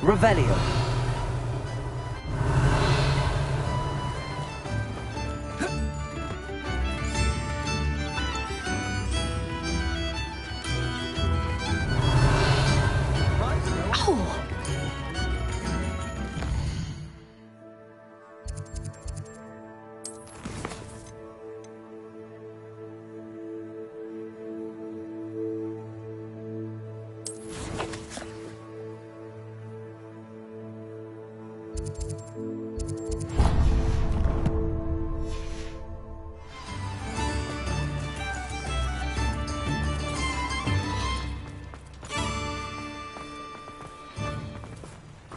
Revelio.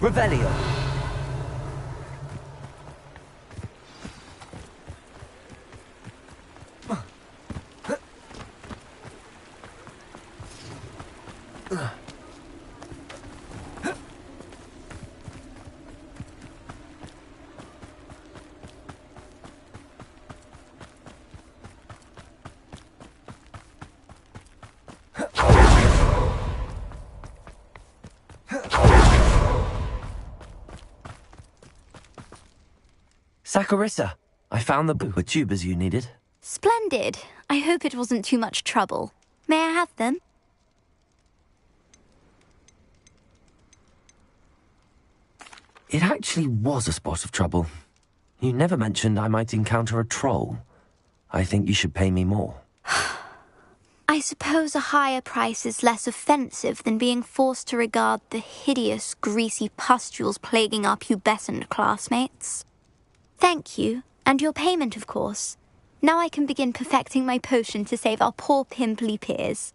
Revelio. Saccharissa, I found the tubers you needed. Splendid. I hope it wasn't too much trouble. May I have them? It actually was a spot of trouble. You never mentioned I might encounter a troll. I think you should pay me more. I suppose a higher price is less offensive than being forced to regard the hideous, greasy pustules plaguing our pubescent classmates. Thank you, and your payment, of course. Now I can begin perfecting my potion to save our poor pimply peers.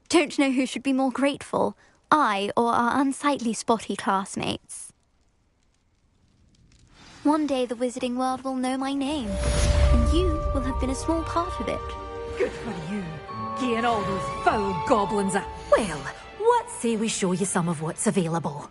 Don't know who should be more grateful, I or our unsightly spotty classmates. One day the wizarding world will know my name, and you will have been a small part of it. Good for you, getting all those foul goblins a... Well, what say we show you some of what's available?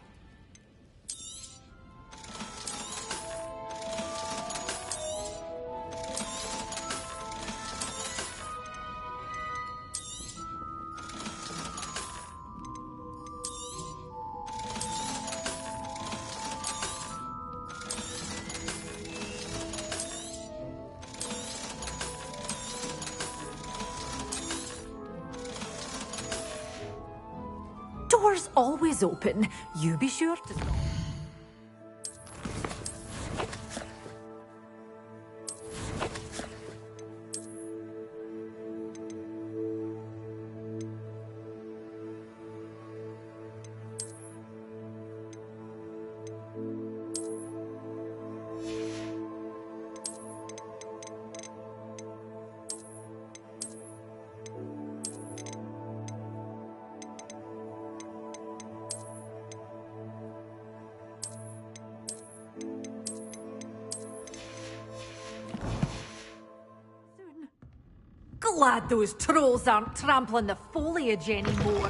Doors always open. You be sure to... Glad those trolls aren't trampling the foliage anymore.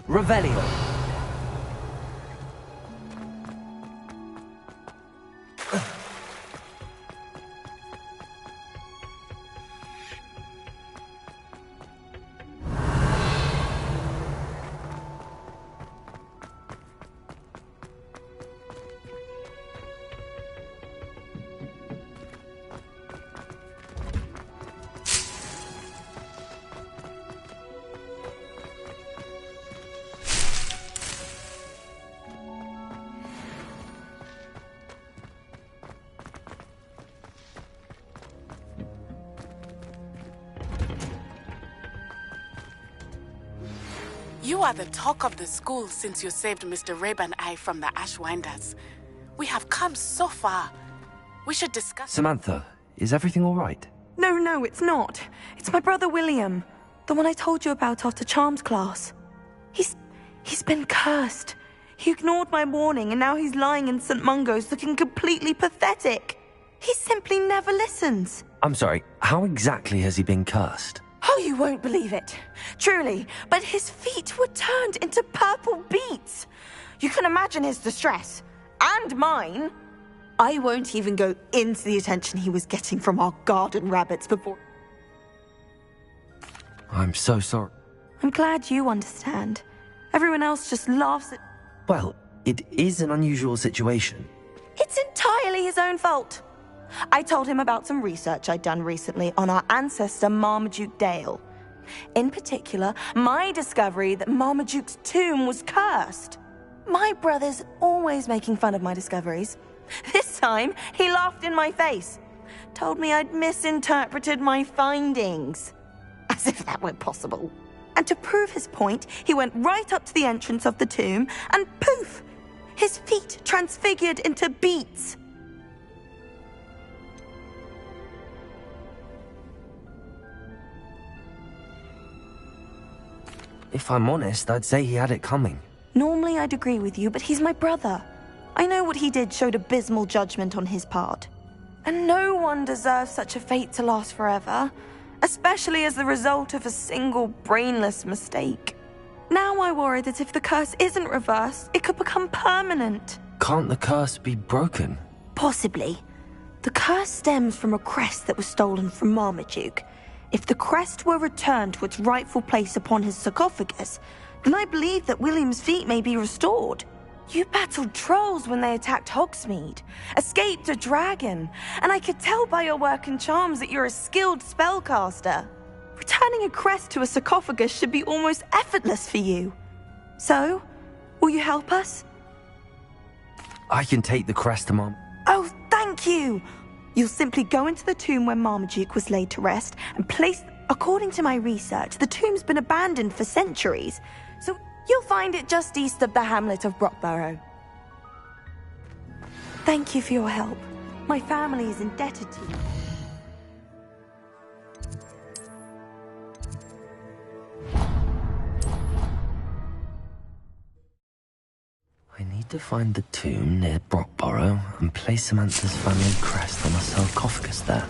Revelio. You are the talk of the school since you saved Mr. Rabe and I from the Ashwinders. We have come so far. We should discuss... Samantha, is everything all right? No, it's not. It's my brother William. The one I told you about after Charms class. He's been cursed. He ignored my warning and now he's lying in St. Mungo's looking completely pathetic. He simply never listens. I'm sorry, how exactly has he been cursed? Oh, you won't believe it. Truly, but his feet were turned into purple beets. You can imagine his distress. And mine. I won't even go into the attention he was getting from our garden rabbits before... I'm so sorry. I'm glad you understand. Everyone else just laughs at... Well, it is an unusual situation. It's entirely his own fault. I told him about some research I'd done recently on our ancestor Marmaduke Dale. In particular, my discovery that Marmaduke's tomb was cursed. My brother's always making fun of my discoveries. This time, he laughed in my face. Told me I'd misinterpreted my findings. As if that were possible. And to prove his point, he went right up to the entrance of the tomb and poof! His feet transfigured into beets. If I'm honest, I'd say he had it coming. Normally I'd agree with you, but he's my brother. I know what he did showed abysmal judgment on his part. And no one deserves such a fate to last forever, especially as the result of a single brainless mistake. Now I worry that if the curse isn't reversed, it could become permanent. Can't the curse be broken? Possibly. The curse stems from a crest that was stolen from Marmaduke. If the crest were returned to its rightful place upon his sarcophagus, then I believe that William's feet may be restored. You battled trolls when they attacked Hogsmeade, escaped a dragon, and I could tell by your work and charms that you're a skilled spellcaster. Returning a crest to a sarcophagus should be almost effortless for you. So, will you help us? I can take the crest to Mom. Oh, thank you! You'll simply go into the tomb where Marmaduke was laid to rest and place... According to my research, the tomb's been abandoned for centuries, so you'll find it just east of the hamlet of Brockborough. Thank you for your help. My family is indebted to you. I need to find the tomb near Brockborough and place Samantha's family crest on a sarcophagus there.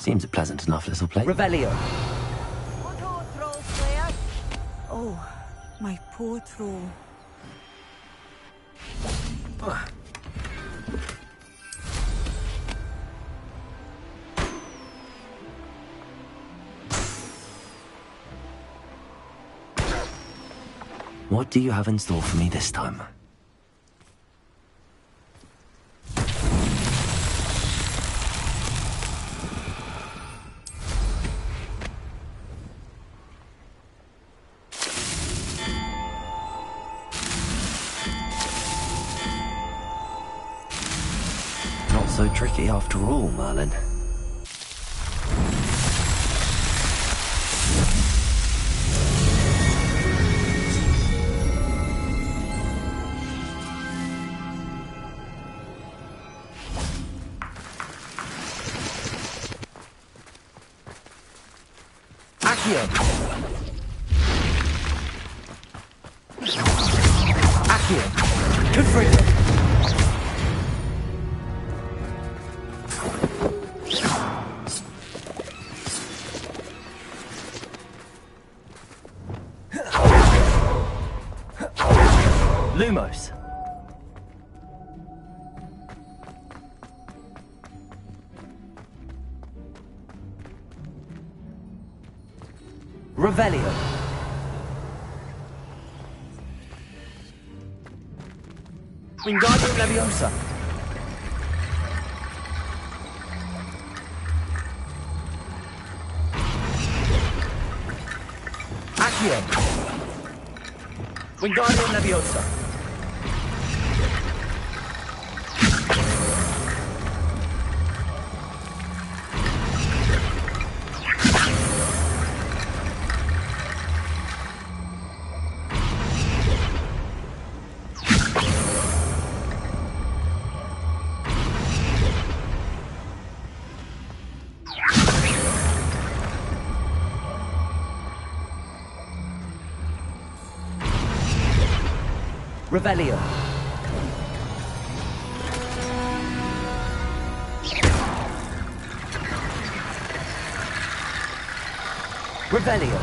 Seems a pleasant enough little place. Revelio. Oh, my poor troll. What do you have in store for me this time? Not so tricky after all, Merlin. Accio. Accio. Confringo. Lumos. Revelio. Wingardium Leviosa. Accio. Wingardium Leviosa. Revelio. Revelio.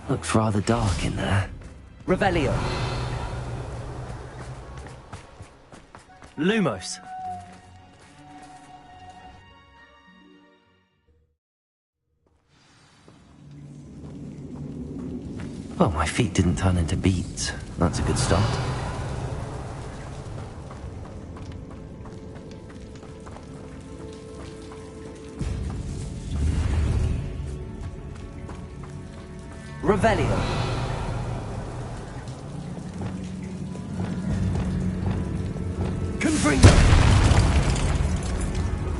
Looks rather dark in there. Revelio. Lumos. Well, my feet didn't turn into beets. That's a good start. Revelio. Confringo.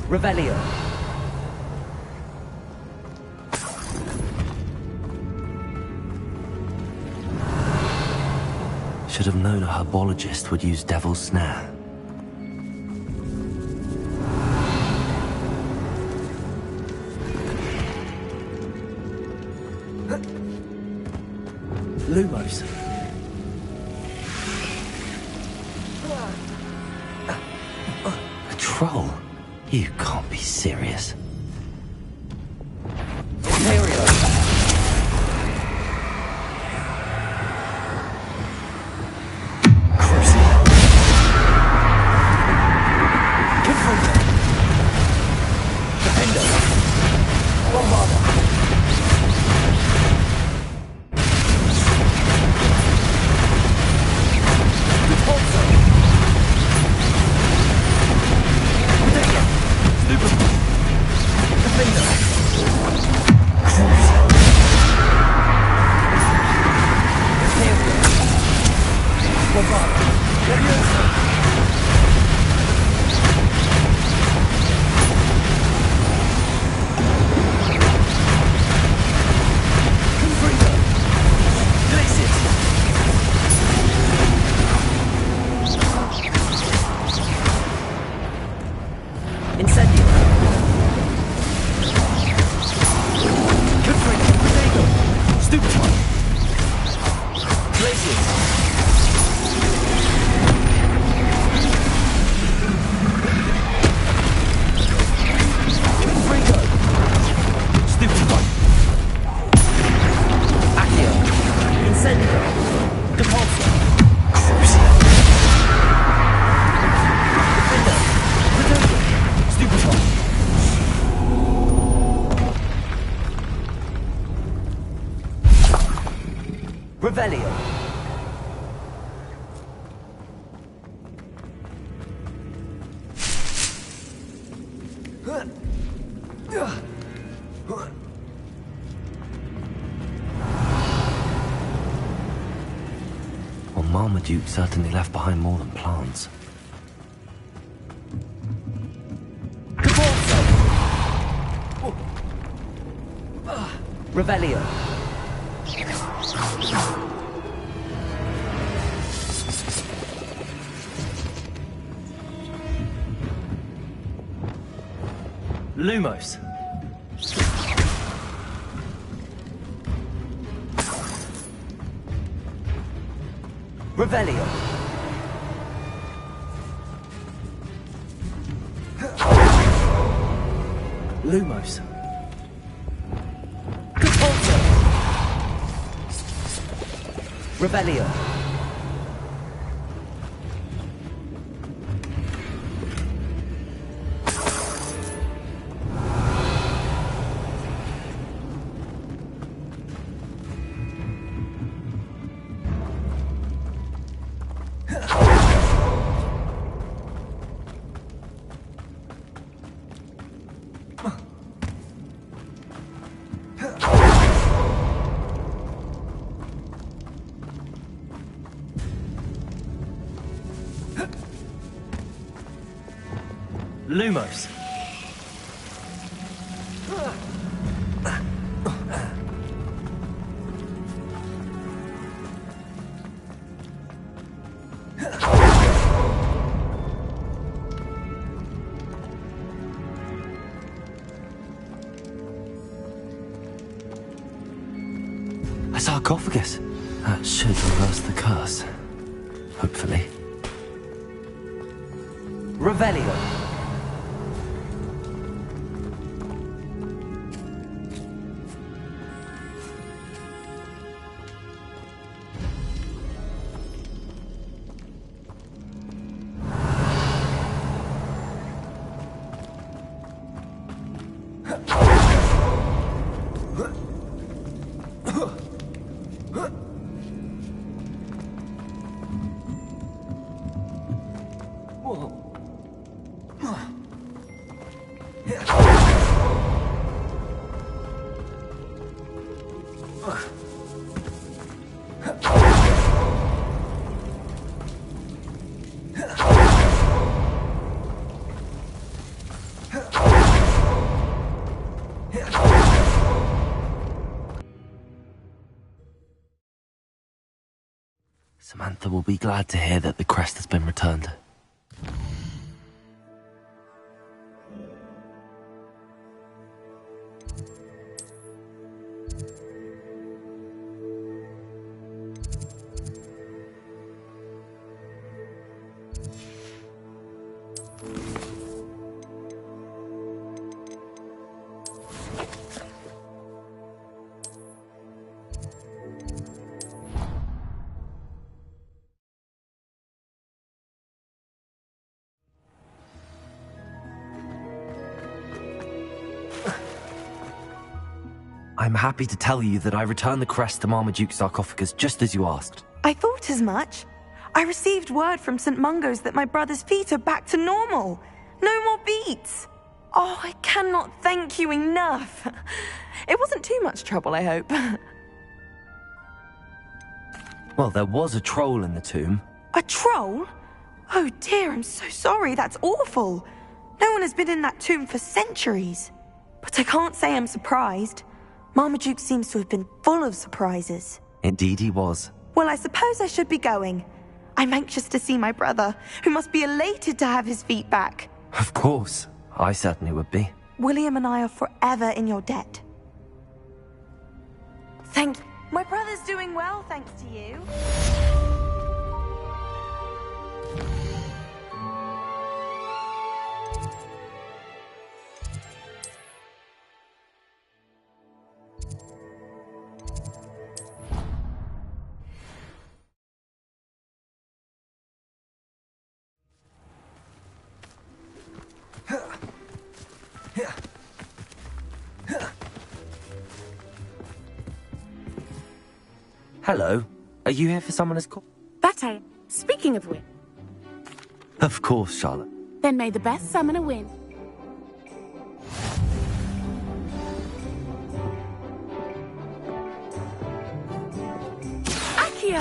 Revelio. Should have known a herbologist would use Devil's Snare. Lumos. A troll? You can't be serious. Imperio. Crucible. Confringo. Defender. Bombarda. Repulsor. Udeia. Lupus. Stupefy. Glacius. Confringo. Stupefy. Accio. Incendio. Depulso. Crucio. Defender. Predominant. Stupefy. Revelio. Well, Marmaduke certainly left behind more than plants. Depulso. Revelio. Lumos. Revelio. Lumos. Depulso. Revelio. Lumos. A sarcophagus. That should reverse the curse. Hopefully. Revelio. Samantha will be glad to hear that the crest has been returned. I'm happy to tell you that I returned the crest to Marmaduke's sarcophagus just as you asked. I thought as much. I received word from St. Mungo's that my brother's feet are back to normal. No more beats. Oh, I cannot thank you enough. It wasn't too much trouble, I hope. Well, there was a troll in the tomb. A troll? Oh dear, I'm so sorry. That's awful. No one has been in that tomb for centuries. But I can't say I'm surprised. Marmaduke seems to have been full of surprises. Indeed he was. Well, I suppose I should be going. I'm anxious to see my brother, who must be elated to have his feet back. Of course. I certainly would be. William and I are forever in your debt. My brother's doing well, thanks to you. Hello. Are you here for someone as called? That I am. Speaking of which, Of course, Charlotte. then may the best summoner win. Accio!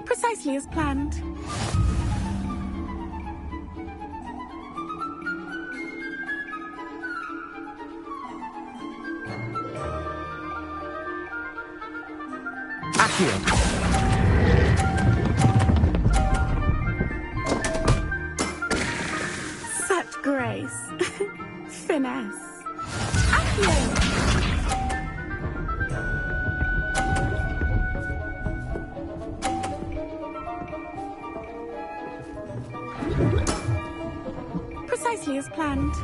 Precisely as planned. Accio. Such grace. Finesse. Accio! Precisely as planned.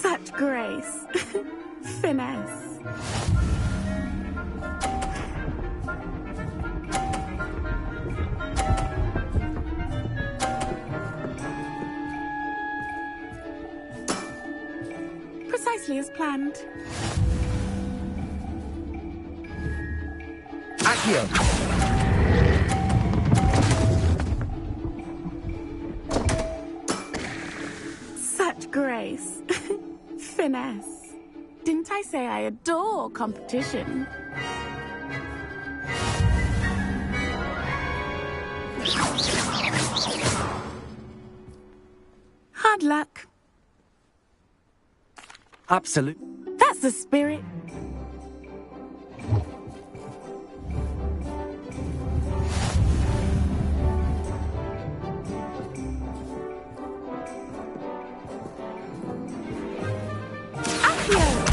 Such grace. Finesse. Precisely as planned. Accio. Such grace. Finesse. Didn't I say I adore competition? Hard luck. Absolute. That's the spirit. Accio!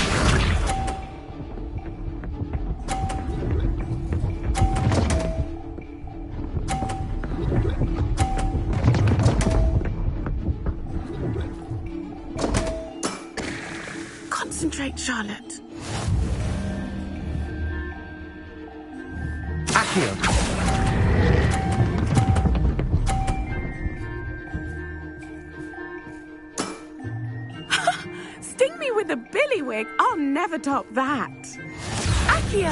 Concentrate, Charlotte. Accio. Sting me with a billywig. I'll never top that. Accio!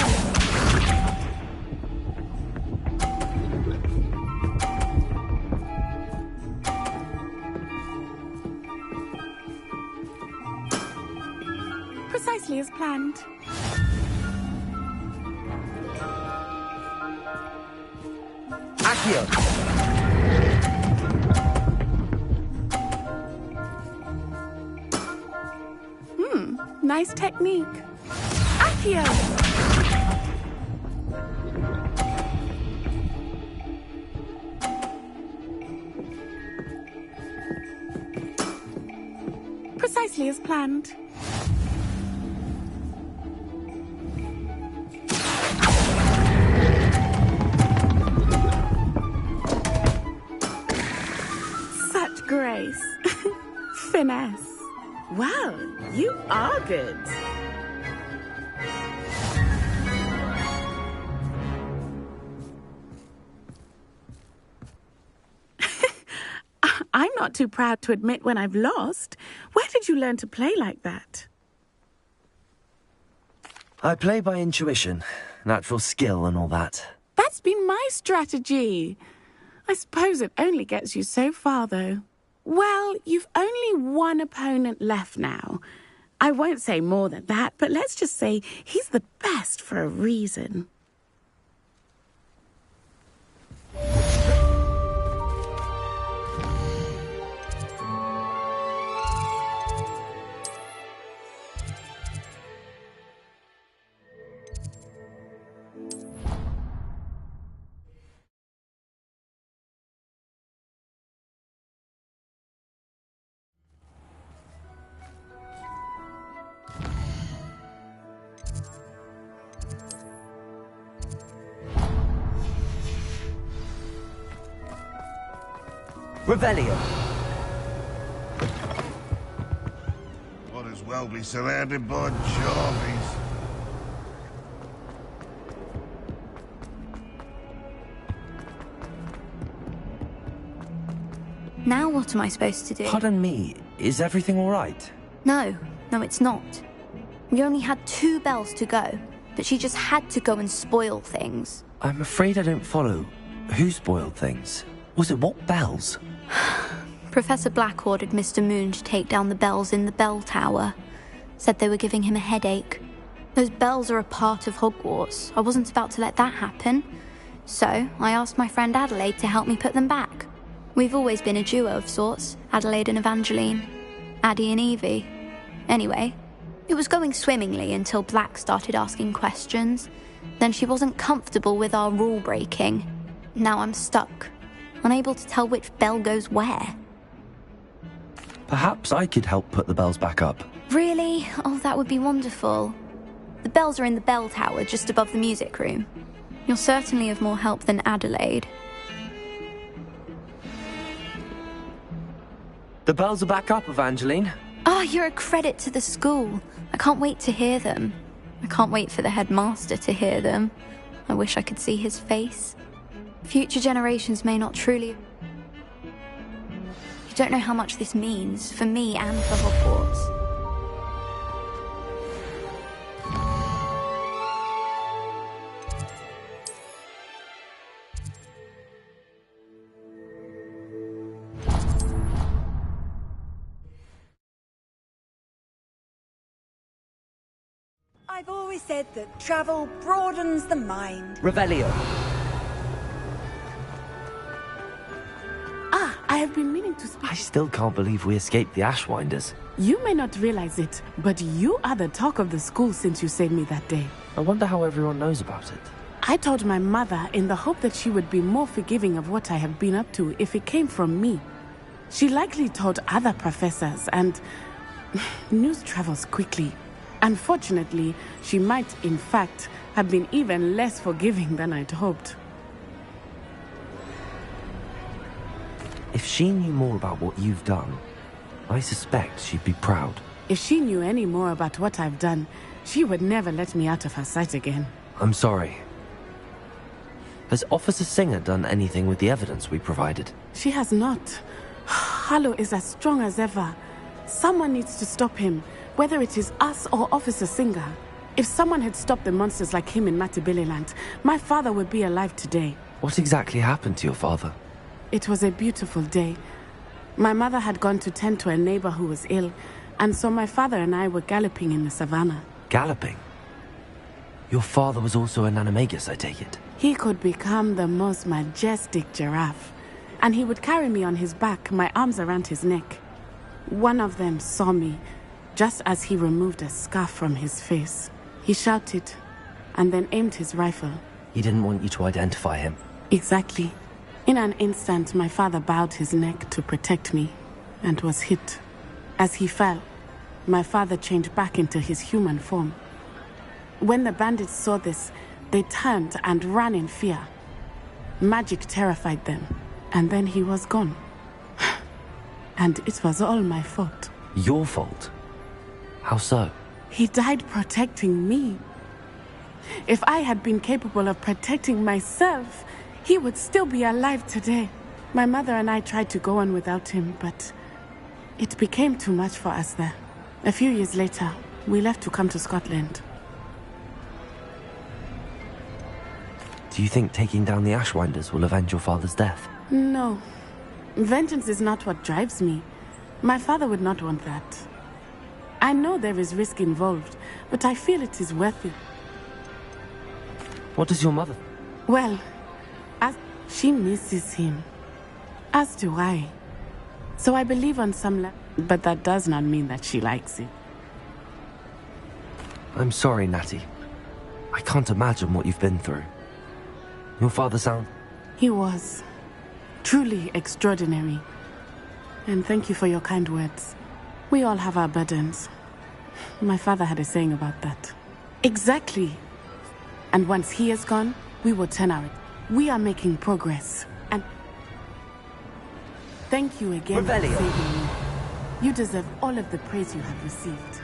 Precisely as planned. Accio. Nice technique. Accio! Precisely as planned. Such grace. Finesse. Well, you are good. I'm not too proud to admit when I've lost. Where did you learn to play like that? I play by intuition, natural skill and all that. That's been my strategy. I suppose it only gets you so far, though. Well, you've only one opponent left now. I won't say more than that, but let's just say he's the best for a reason. Revelio. Might as well be surrounded by Jarvies. Now what am I supposed to do? Pardon me, is everything all right? No, it's not. We only had 2 bells to go, but she just had to go and spoil things. I'm afraid I don't follow. Who spoiled things? Was it what bells? Professor Black ordered Mr. Moon to take down the bells in the bell tower. Said they were giving him a headache. Those bells are a part of Hogwarts. I wasn't about to let that happen. So I asked my friend Adelaide to help me put them back. We've always been a duo of sorts, Adelaide and Evangeline. Addie and Evie. Anyway, it was going swimmingly until Black started asking questions. Then she wasn't comfortable with our rule breaking. Now I'm stuck, unable to tell which bell goes where. Perhaps I could help put the bells back up. Really? Oh, that would be wonderful. The bells are in the bell tower just above the music room. You're certainly of more help than Adelaide. The bells are back up, Evangeline. Oh, you're a credit to the school. I can't wait to hear them. I can't wait for the headmaster to hear them. I wish I could see his face. Future generations may not truly... You don't know how much this means, for me and for Hogwarts. I've always said that travel broadens the mind. Revelio. I have been meaning to speak. I still can't believe we escaped the Ashwinders. You may not realize it, but you are the talk of the school since you saved me that day. I wonder how everyone knows about it. I told my mother in the hope that she would be more forgiving of what I have been up to if it came from me. She likely told other professors, and news travels quickly. Unfortunately, she might, in fact, have been even less forgiving than I'd hoped. If she knew more about what you've done, I suspect she'd be proud. If she knew any more about what I've done, she would never let me out of her sight again. I'm sorry. Has Officer Singer done anything with the evidence we provided? She has not. Harlow is as strong as ever. Someone needs to stop him, whether it is us or Officer Singer. If someone had stopped the monsters like him in Matabeleland, my father would be alive today. What exactly happened to your father? It was a beautiful day. My mother had gone to tend to a neighbor who was ill, and so my father and I were galloping in the savannah. Galloping? Your father was also an animagus, I take it? He could become the most majestic giraffe, and he would carry me on his back, my arms around his neck. One of them saw me, just as he removed a scarf from his face. He shouted, and then aimed his rifle. He didn't want you to identify him. Exactly. In an instant, my father bowed his neck to protect me, and was hit. As he fell, my father changed back into his human form. When the bandits saw this, they turned and ran in fear. Magic terrified them, and then he was gone. And it was all my fault. Your fault? How so? He died protecting me. If I had been capable of protecting myself, he would still be alive today. My mother and I tried to go on without him, but it became too much for us there. A few years later, we left to come to Scotland. Do you think taking down the Ashwinders will avenge your father's death? No. Vengeance is not what drives me. My father would not want that. I know there is risk involved, but I feel it is worth it. What does your mother... Well, she misses him. As do I. So I believe on some level, but that does not mean that she likes it. I'm sorry, Natty. I can't imagine what you've been through. Your father sounds... He was. Truly extraordinary. And thank you for your kind words. We all have our burdens. My father had a saying about that. Exactly. And once he is gone, we will turn our... We are making progress. And... Thank you again Revelio. for saving me. You deserve all of the praise you have received.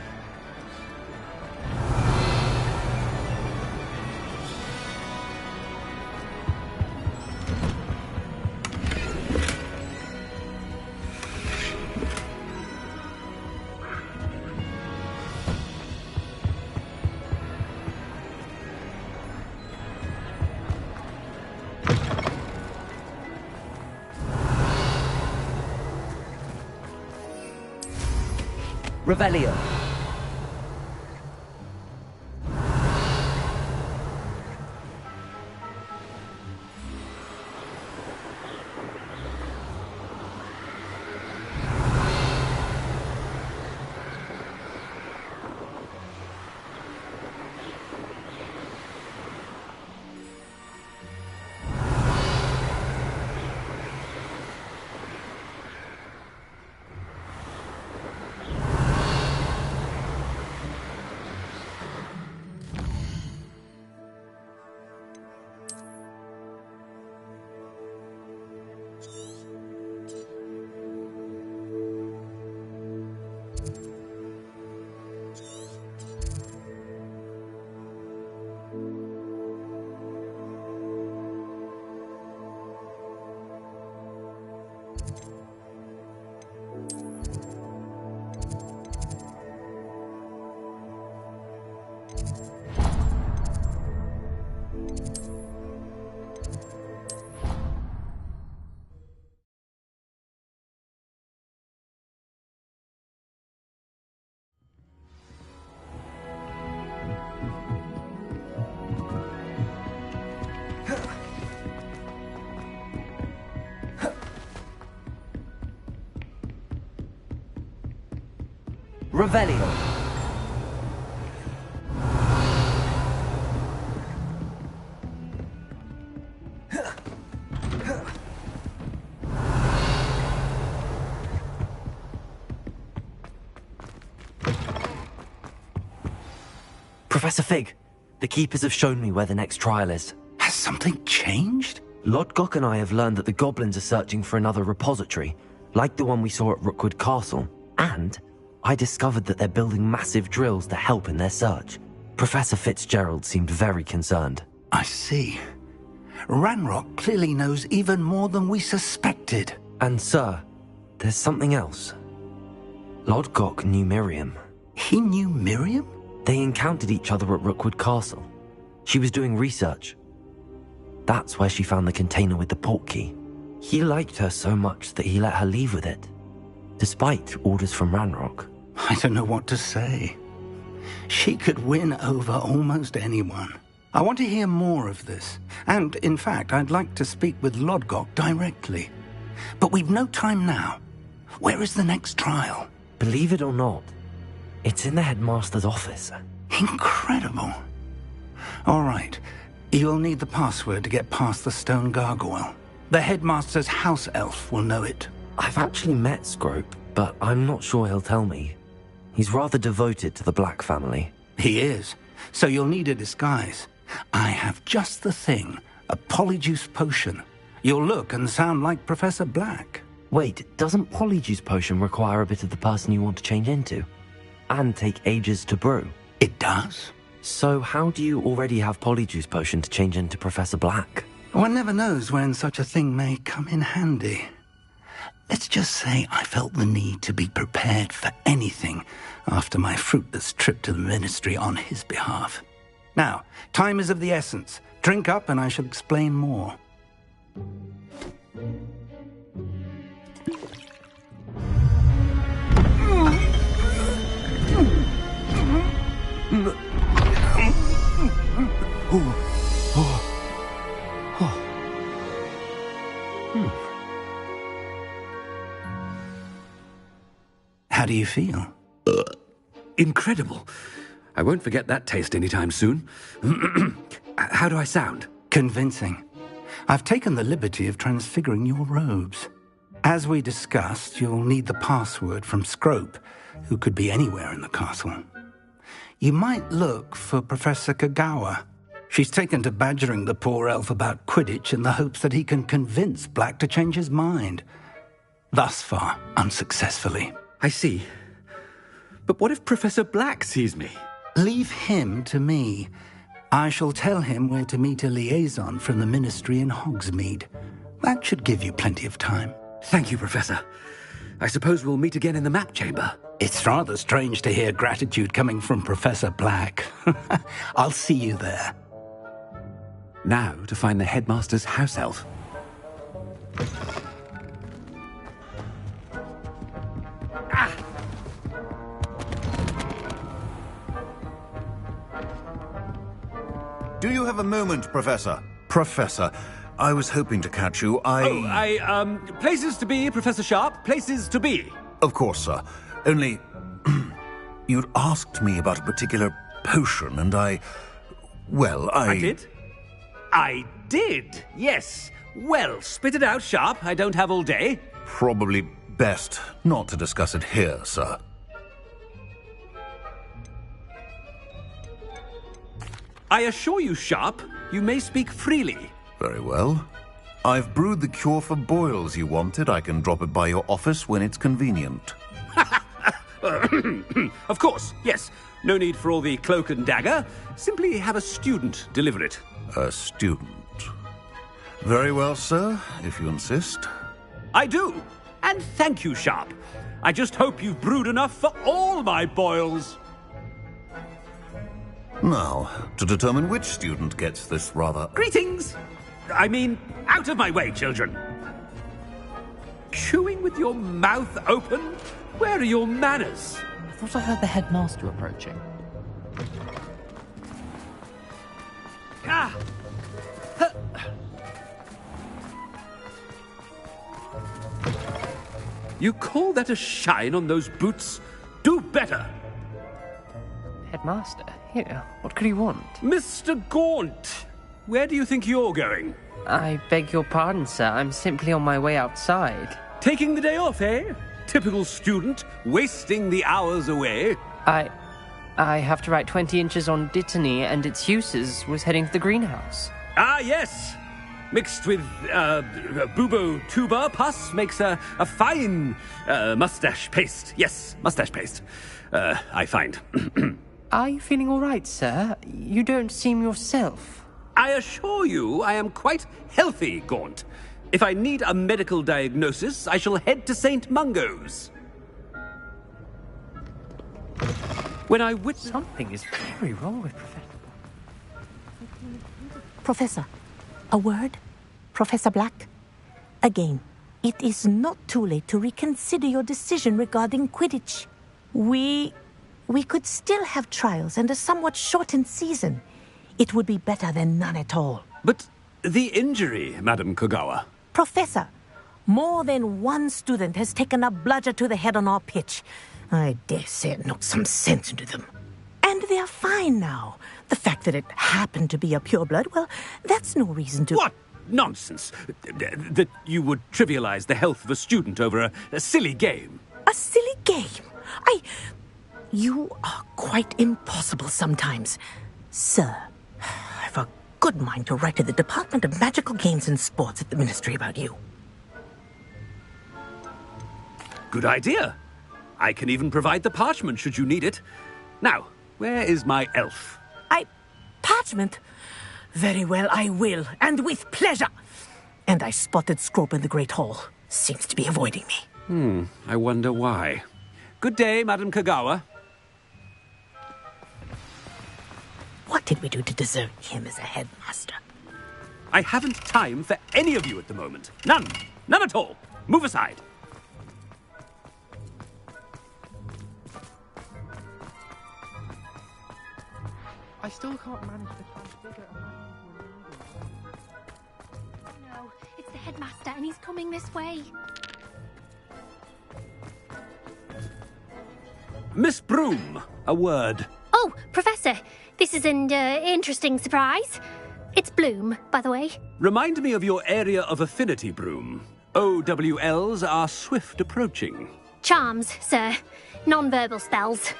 Revelio. Revelio. Professor Fig, the Keepers have shown me where the next trial is. Has something changed? Lodgok and I have learned that the goblins are searching for another repository, like the one we saw at Rookwood Castle. And I discovered that they're building massive drills to help in their search. Professor Fitzgerald seemed very concerned. I see. Ranrock clearly knows even more than we suspected. And sir, there's something else. Lodgok knew Miriam. He knew Miriam? They encountered each other at Rookwood Castle. She was doing research. That's where she found the container with the portkey. He liked her so much that he let her leave with it, despite orders from Ranrock. I don't know what to say. She could win over almost anyone. I want to hear more of this. And, in fact, I'd like to speak with Lodgok directly. But we've no time now. Where is the next trial? Believe it or not, it's in the headmaster's office. Incredible. All right. You'll need the password to get past the stone gargoyle. The headmaster's house elf will know it. I've actually met Scrope, but I'm not sure he'll tell me. He's rather devoted to the Black family. He is. So you'll need a disguise. I have just the thing. A polyjuice potion. You'll look and sound like Professor Black. Wait, doesn't Polyjuice Potion require a bit of the person you want to change into? And take ages to brew? It does. So how do you already have Polyjuice Potion to change into Professor Black? One never knows when such a thing may come in handy. Let's just say I felt the need to be prepared for anything after my fruitless trip to the Ministry on his behalf. Now, time is of the essence. Drink up and I shall explain more. How do you feel? Incredible. I won't forget that taste anytime soon. How do I sound? Convincing. I've taken the liberty of transfiguring your robes. As we discussed, you'll need the password from Scrope, who could be anywhere in the castle. You might look for Professor Kagawa. She's taken to badgering the poor elf about Quidditch in the hopes that he can convince Black to change his mind. Thus far, unsuccessfully. I see. But what if Professor Black sees me? Leave him to me. I shall tell him where to meet a liaison from the Ministry in Hogsmeade. That should give you plenty of time. Thank you, Professor. I suppose we'll meet again in the map chamber. It's rather strange to hear gratitude coming from Professor Black. I'll see you there. Now to find the headmaster's house elf. Do you have a moment, Professor? Professor, I was hoping to catch you. Places to be, Professor Sharp. Places to be. Of course, sir. Only, you'd asked me about a particular potion, and I did? I did, yes. Well, spit it out, Sharp. I don't have all day. Probably best not to discuss it here, sir. I assure you, Sharp, you may speak freely. Very well. I've brewed the cure for boils you wanted. I can drop it by your office when it's convenient. Of course, yes. No need for all the cloak and dagger. Simply have a student deliver it. A student? Very well, sir, if you insist. I do. And thank you, Sharp. I just hope you've brewed enough for all my boils. Now, to determine which student gets this rather... Greetings! I mean, out of my way, children. Chewing with your mouth open? Where are your manners? I thought I heard the headmaster approaching. Ah! You call that a shine on those boots? Do better! Headmaster? Here, what could he want? Mr. Gaunt! Where do you think you're going? I beg your pardon, sir. I'm simply on my way outside. Taking the day off, eh? Typical student, wasting the hours away. I have to write 20 inches on Dittany and its uses. Was heading to the greenhouse. Ah, yes! Mixed with, bubo tuber pus makes a fine, mustache paste. Yes, mustache paste. I find. Are you feeling all right, sir? You don't seem yourself. I assure you I am quite healthy, Gaunt. If I need a medical diagnosis, I shall head to St. Mungo's. When I witness... Something is very wrong with Professor... Professor, a word? Professor Black? Again, it is not too late to reconsider your decision regarding Quidditch. We could still have trials and a somewhat shortened season. It would be better than none at all. But the injury, Madam Kogawa. Professor, more than one student has taken a bludger to the head on our pitch. I dare say it knocked some sense into them. And they're fine now. The fact that it happened to be a pureblood, well, that's no reason to... What nonsense! That you would trivialize the health of a student over a silly game. A silly game? You are quite impossible sometimes. Sir, I've a good mind to write to the Department of Magical Games and Sports at the Ministry about you. Good idea. I can even provide the parchment should you need it. Now, where is my elf? Parchment? Very well, I will, and with pleasure. And I spotted Scrope in the Great Hall. Seems to be avoiding me. I wonder why. Good day, Madam Kogawa. What did we do to deserve him as a headmaster? I haven't time for any of you at the moment. None. None at all. Move aside. I still can't manage to transfigure a man No, it's the headmaster and he's coming this way. Miss Broom, a word. Oh, Professor, this is an interesting surprise. It's Bloom, by the way. Remind me of your area of affinity, Broom. OWLs are swift approaching. Charms, sir. Non-verbal spells.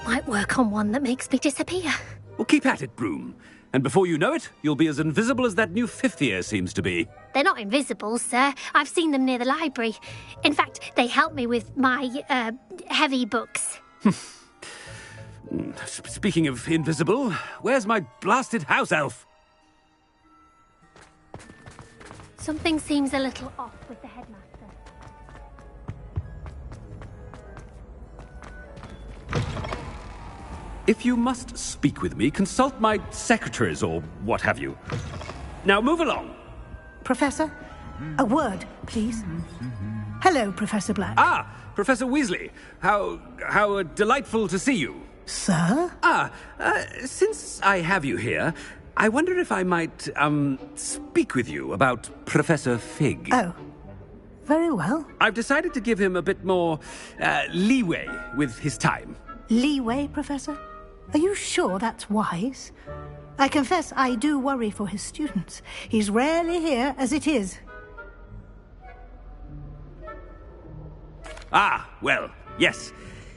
Might work on one that makes me disappear. Well, keep at it, Broom. And before you know it, you'll be as invisible as that new fifth year seems to be. They're not invisible, sir. I've seen them near the library. In fact, they help me with my, heavy books. Speaking of invisible, where's my blasted house elf? Something seems a little off with the headmaster. If you must speak with me, consult my secretaries or what have you. Now move along. Professor, a word, please. Hello, Professor Black. Ah, Professor Weasley. How delightful to see you. Sir? Since I have you here, I wonder if I might, speak with you about Professor Fig. Oh, very well. I've decided to give him a bit more, leeway with his time. Leeway, Professor? Are you sure that's wise? I confess I do worry for his students. He's rarely here as it is. Ah, well, yes.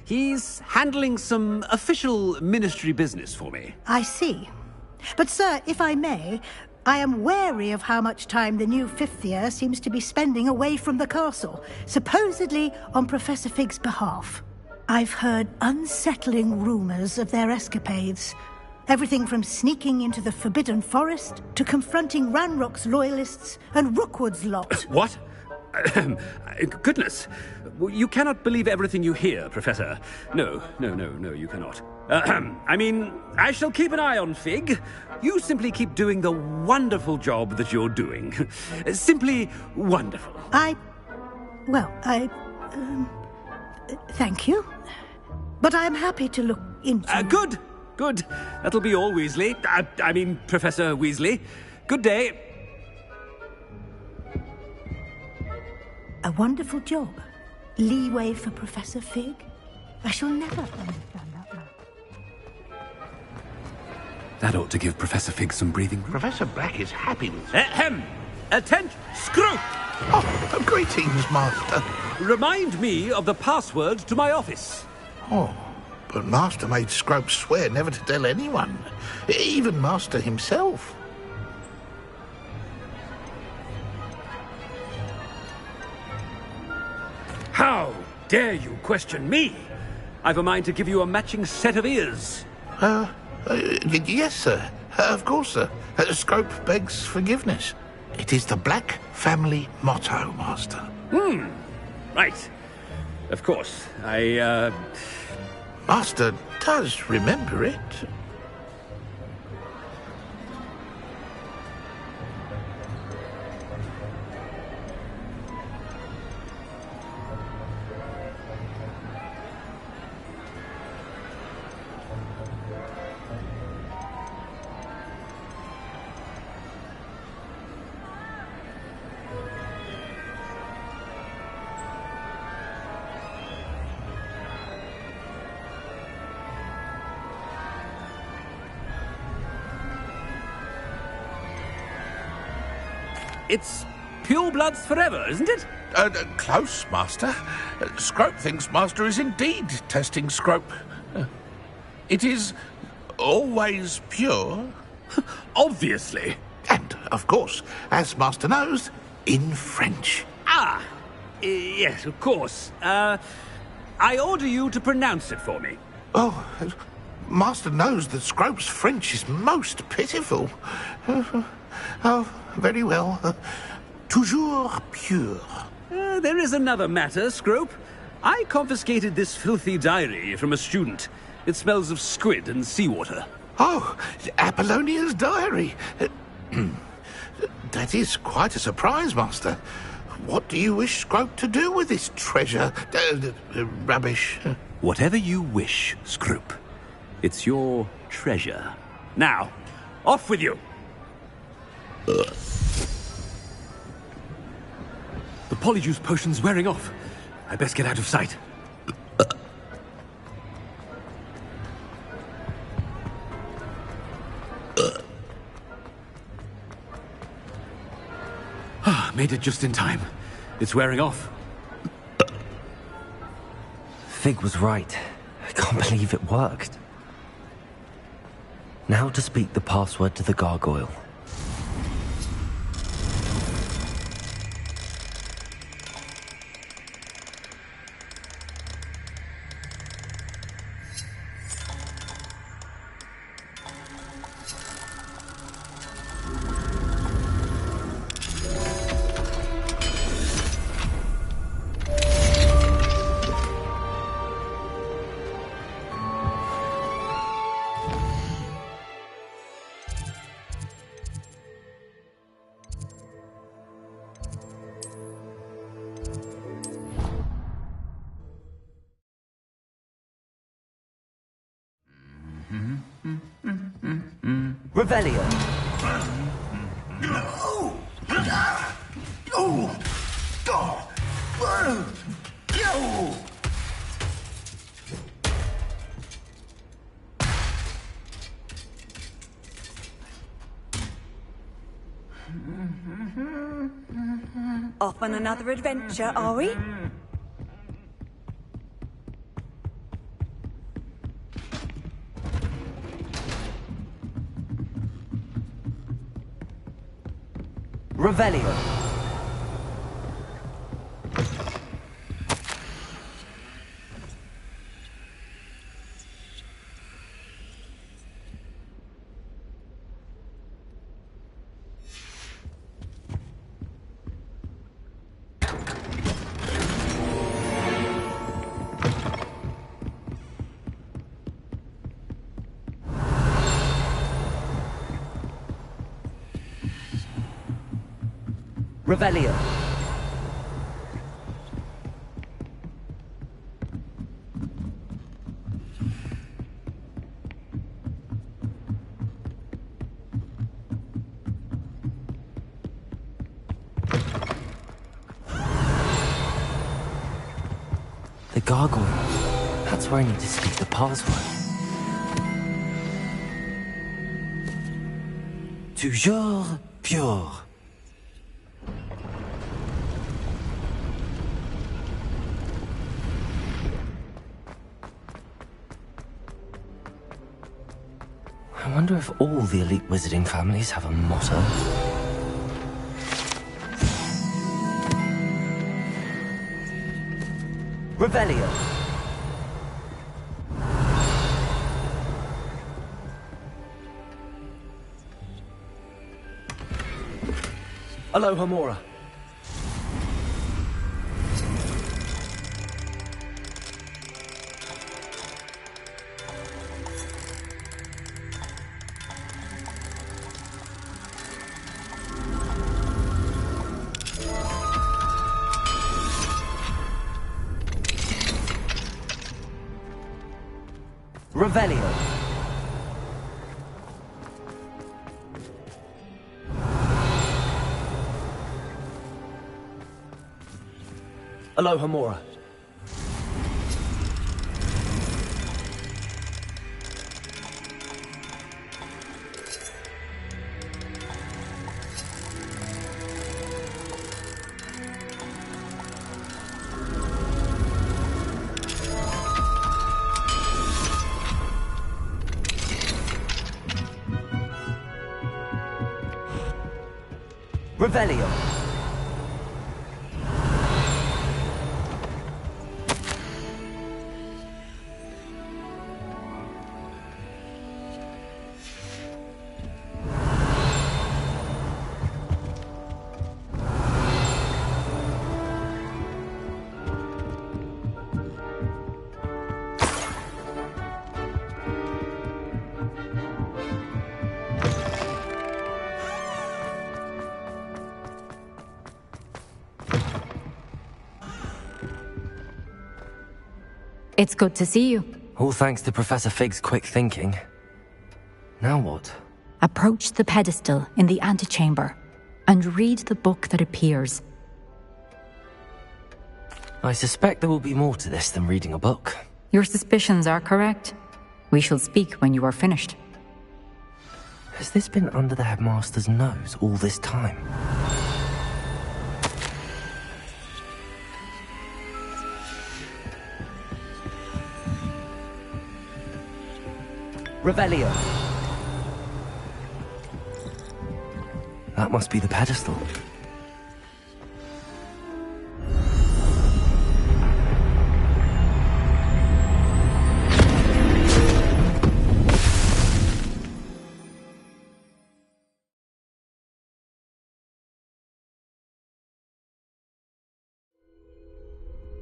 He's handling some official ministry business for me. I see. But, sir, if I may, I am wary of how much time the new fifth year seems to be spending away from the castle, supposedly on Professor Fig's behalf. I've heard unsettling rumors of their escapades. Everything from sneaking into the Forbidden Forest to confronting Ranrock's loyalists and Rookwood's lot. What? Goodness. You cannot believe everything you hear, Professor. No, you cannot. I mean, I shall keep an eye on Fig. You simply keep doing the wonderful job that you're doing. Simply wonderful. Thank you. But I am happy to look into... Good. That'll be all, Weasley. I mean, Professor Weasley. Good day. A wonderful job. Leeway for Professor Fig. I shall never understand that man. That ought to give Professor Fig some breathing room. Professor Black is happy with you. Ahem! Attention! Screw! Oh, greetings, Master. Remind me of the password to my office. Oh, but Master made Scrope swear never to tell anyone, even Master himself. How dare you question me? I've a mind to give you a matching set of ears. Yes, sir. Of course, sir. Scrope begs forgiveness. It is the Black family motto, Master. Right. Of course. Master does remember it. It's pure bloods forever, isn't it? Close, Master. Scrope thinks Master is indeed testing Scrope. It is always pure. Obviously. And, of course, as Master knows, in French. Yes, of course. I order you to pronounce it for me. Oh, Master knows that Scrope's French is most pitiful. Oh, very well. Toujours pure. There is another matter, Scrope. I confiscated this filthy diary from a student. It smells of squid and seawater. Oh, Apollonia's diary. That is quite a surprise, Master. What do you wish Scrope to do with this treasure? Rubbish. Whatever you wish, Scrope. It's your treasure. Now, off with you. The Polyjuice potion's wearing off. I best get out of sight. Made it just in time. It's wearing off. Fig was right. I can't believe it worked. Now to speak the password to the gargoyle. Revelio. Off on another adventure, are we? Revelio. Revelio. The gargoyle. That's where I need to speak the password. Toujours pure. I wonder if all the elite wizarding families have a motto. Revelio. Alohomora. Revelio. Alohomora. Revelio. It's good to see you. All thanks to Professor Fig's quick thinking. Now what? Approach the pedestal in the antechamber and read the book that appears. I suspect there will be more to this than reading a book. Your suspicions are correct. We shall speak when you are finished. Has this been under the headmaster's nose all this time? Revelio. must be the pedestal.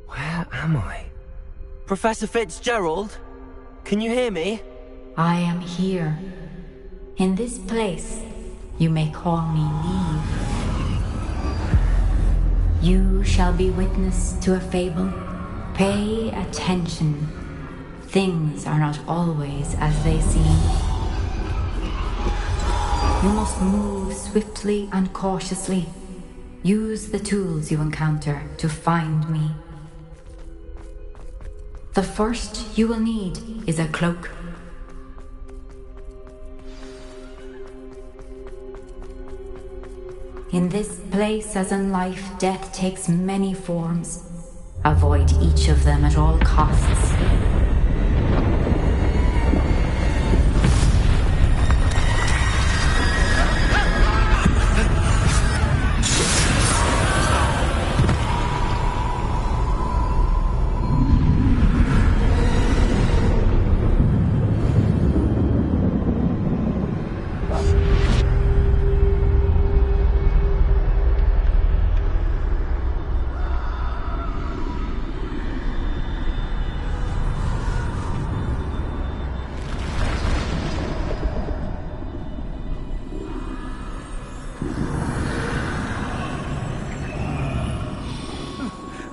Where am I? Professor Fitzgerald? Can you hear me? I am here. In this place, you may call me Neve. You shall be witness to a fable. Pay attention. Things are not always as they seem. You must move swiftly and cautiously. Use the tools you encounter to find me. The first you will need is a cloak. In this place, as in life, death takes many forms. Avoid each of them at all costs.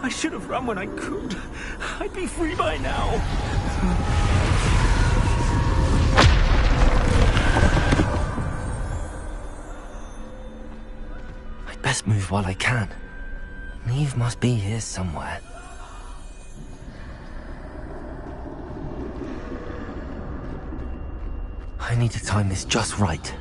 I should have run when I could. I'd be free by now. I'd best move while I can. Neve must be here somewhere. I need to time this just right.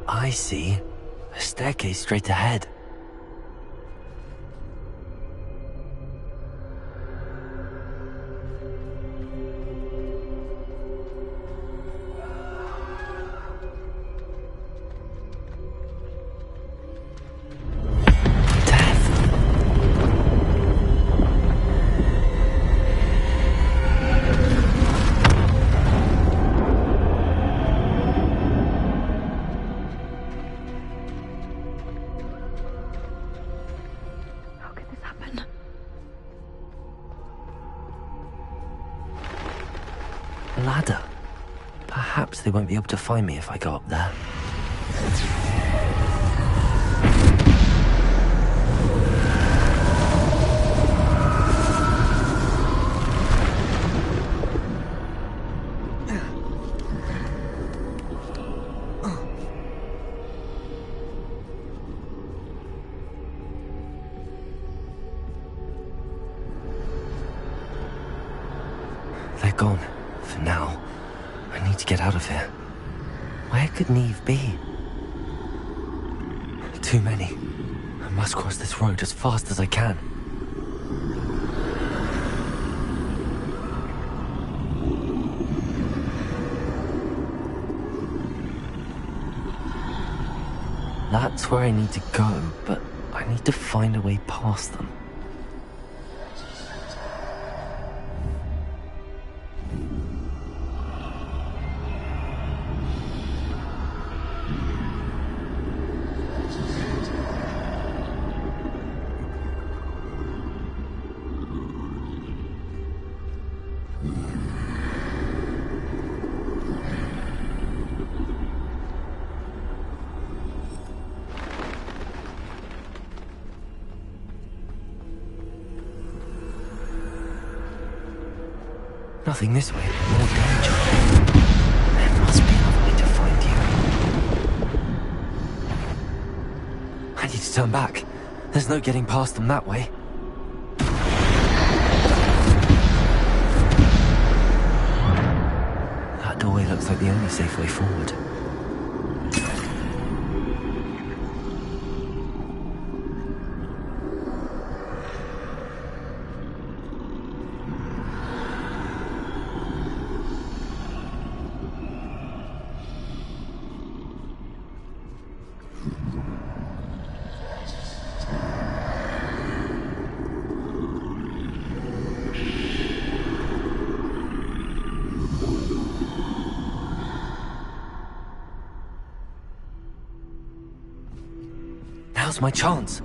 I see. A staircase straight ahead. Ladder. Perhaps they won't be able to find me if I go up there. They're gone. For now. I need to get out of here. Where could Neve be? Too many. I must cross this road as fast as I can. That's where I need to go, but I need to find a way past them. Nothing this way, more danger. There must be another way to find you. I need to turn back. There's no getting past them that way. That doorway looks like the only safe way forward. Now's my chance.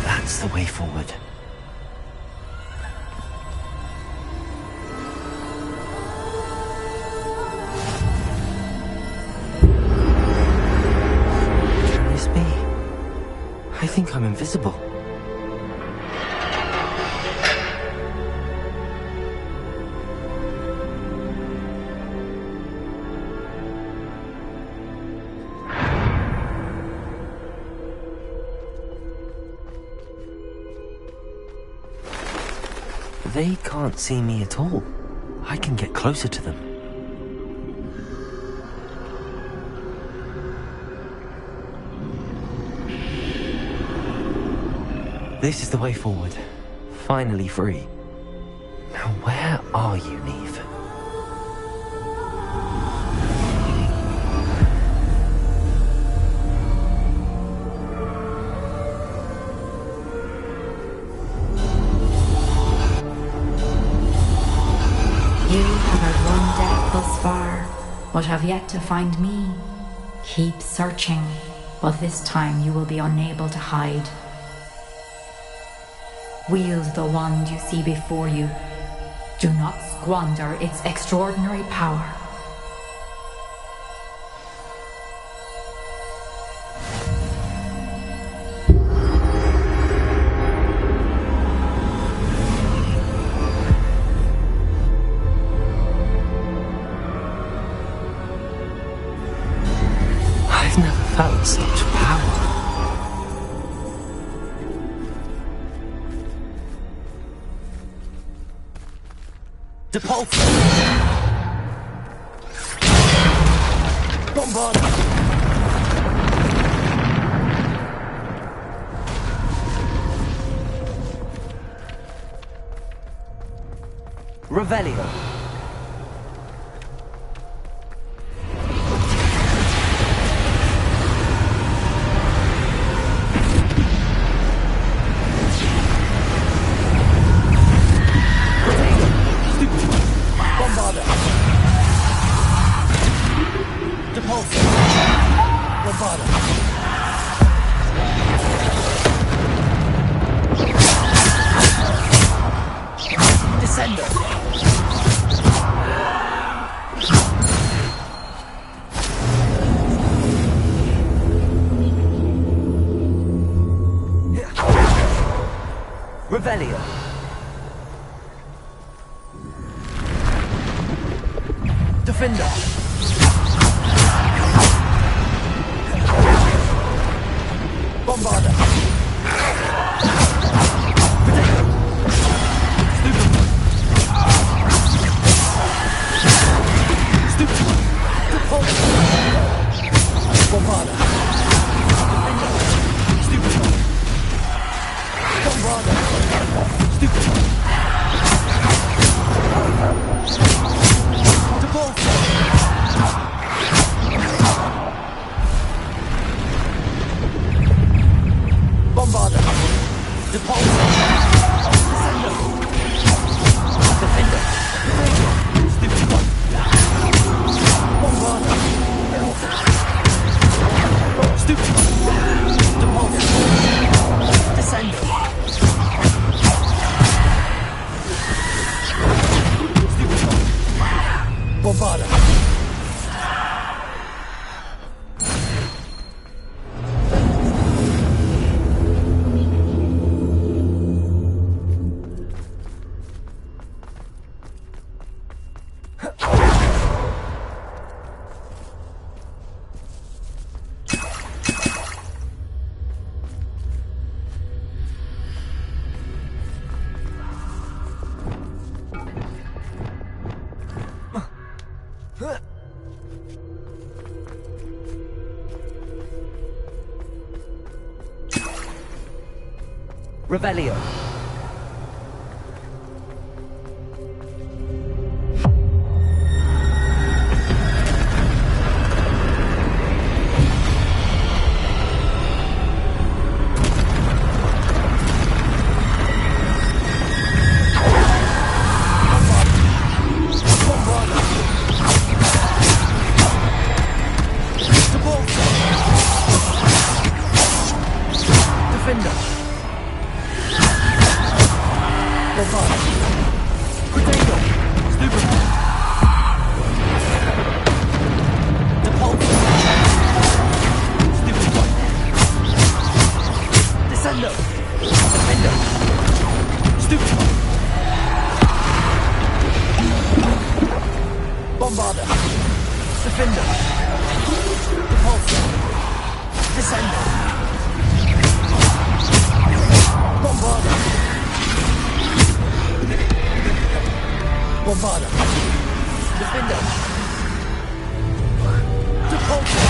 That's the way forward. It's me. I think I'm invisible. They can't see me at all. I can get closer to them. This is the way forward. Finally free. Now where are you, Neve? You have outrun death thus far, but have yet to find me. Keep searching, but this time you will be unable to hide. Wield the wand you see before you. Do not squander its extraordinary power. I've never felt such power. Depulse! Bombard! Revelio! Revelio. Defender. Bombarder. Stupid. Bombarder. Stupid. Bombarder. Stupid. Bombarder. Depulse. Defender. Stupid. Bombarder. Stupid. Depulse. Descender. Bombarder. Revelio. Bombarder. Defender. Repulsor. Descender. Bombarder. Bombarder. Defender. Repulsor.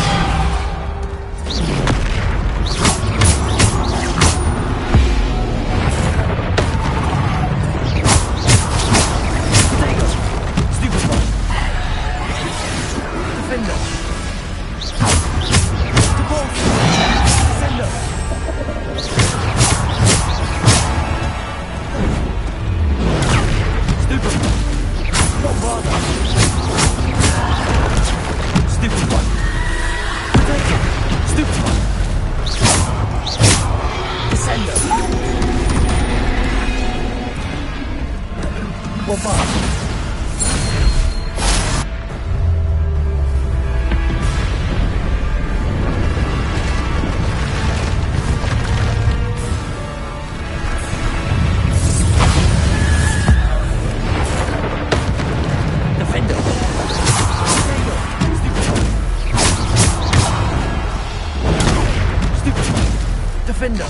Defender.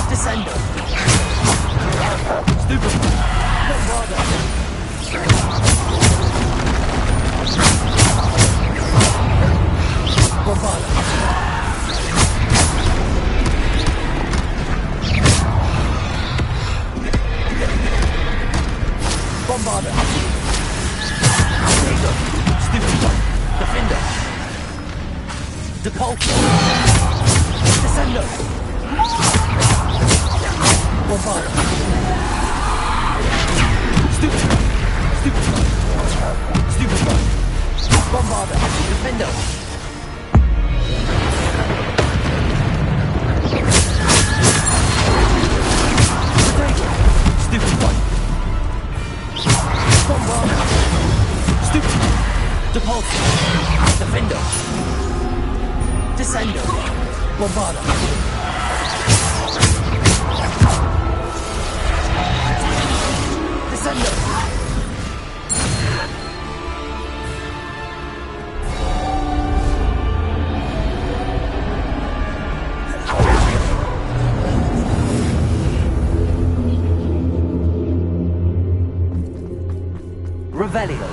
Descender. Stupid. Bombarder. Bombarder. Bombarder. Stupid. Defender. Depulsor. Descender. Bombarder. Stupid. Bombarder. Defender. Stupid one. Bombarder. Stupid. Depulsor. Defender. Descender. Bombarder. Descender. Revelio.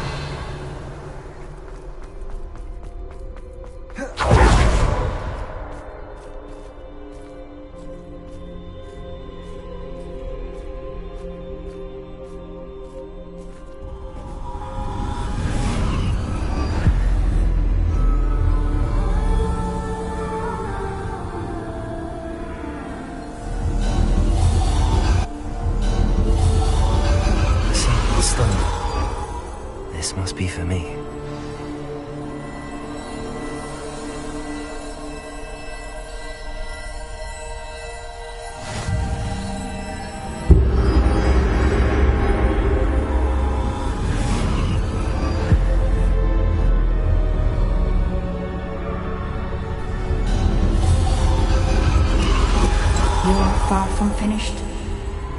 This must be for me. You're far from finished.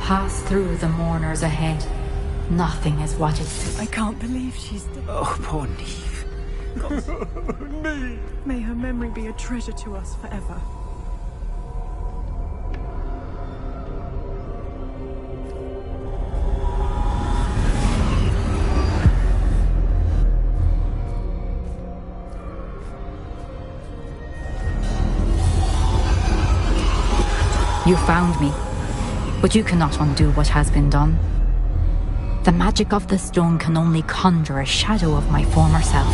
Pass through the mourners ahead. Nothing is what it... I can't believe she's dead. Oh, poor Neve. Neve! May her memory be a treasure to us forever. You found me, but you cannot undo what has been done. The magic of the stone can only conjure a shadow of my former self.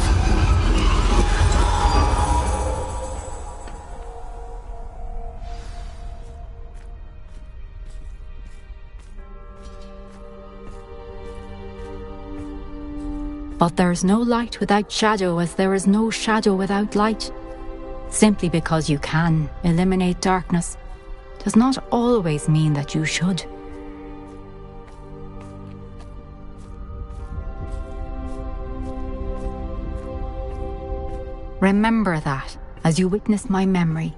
But there is no light without shadow, as there is no shadow without light. Simply because you can eliminate darkness does not always mean that you should. Remember that as you witness my memory.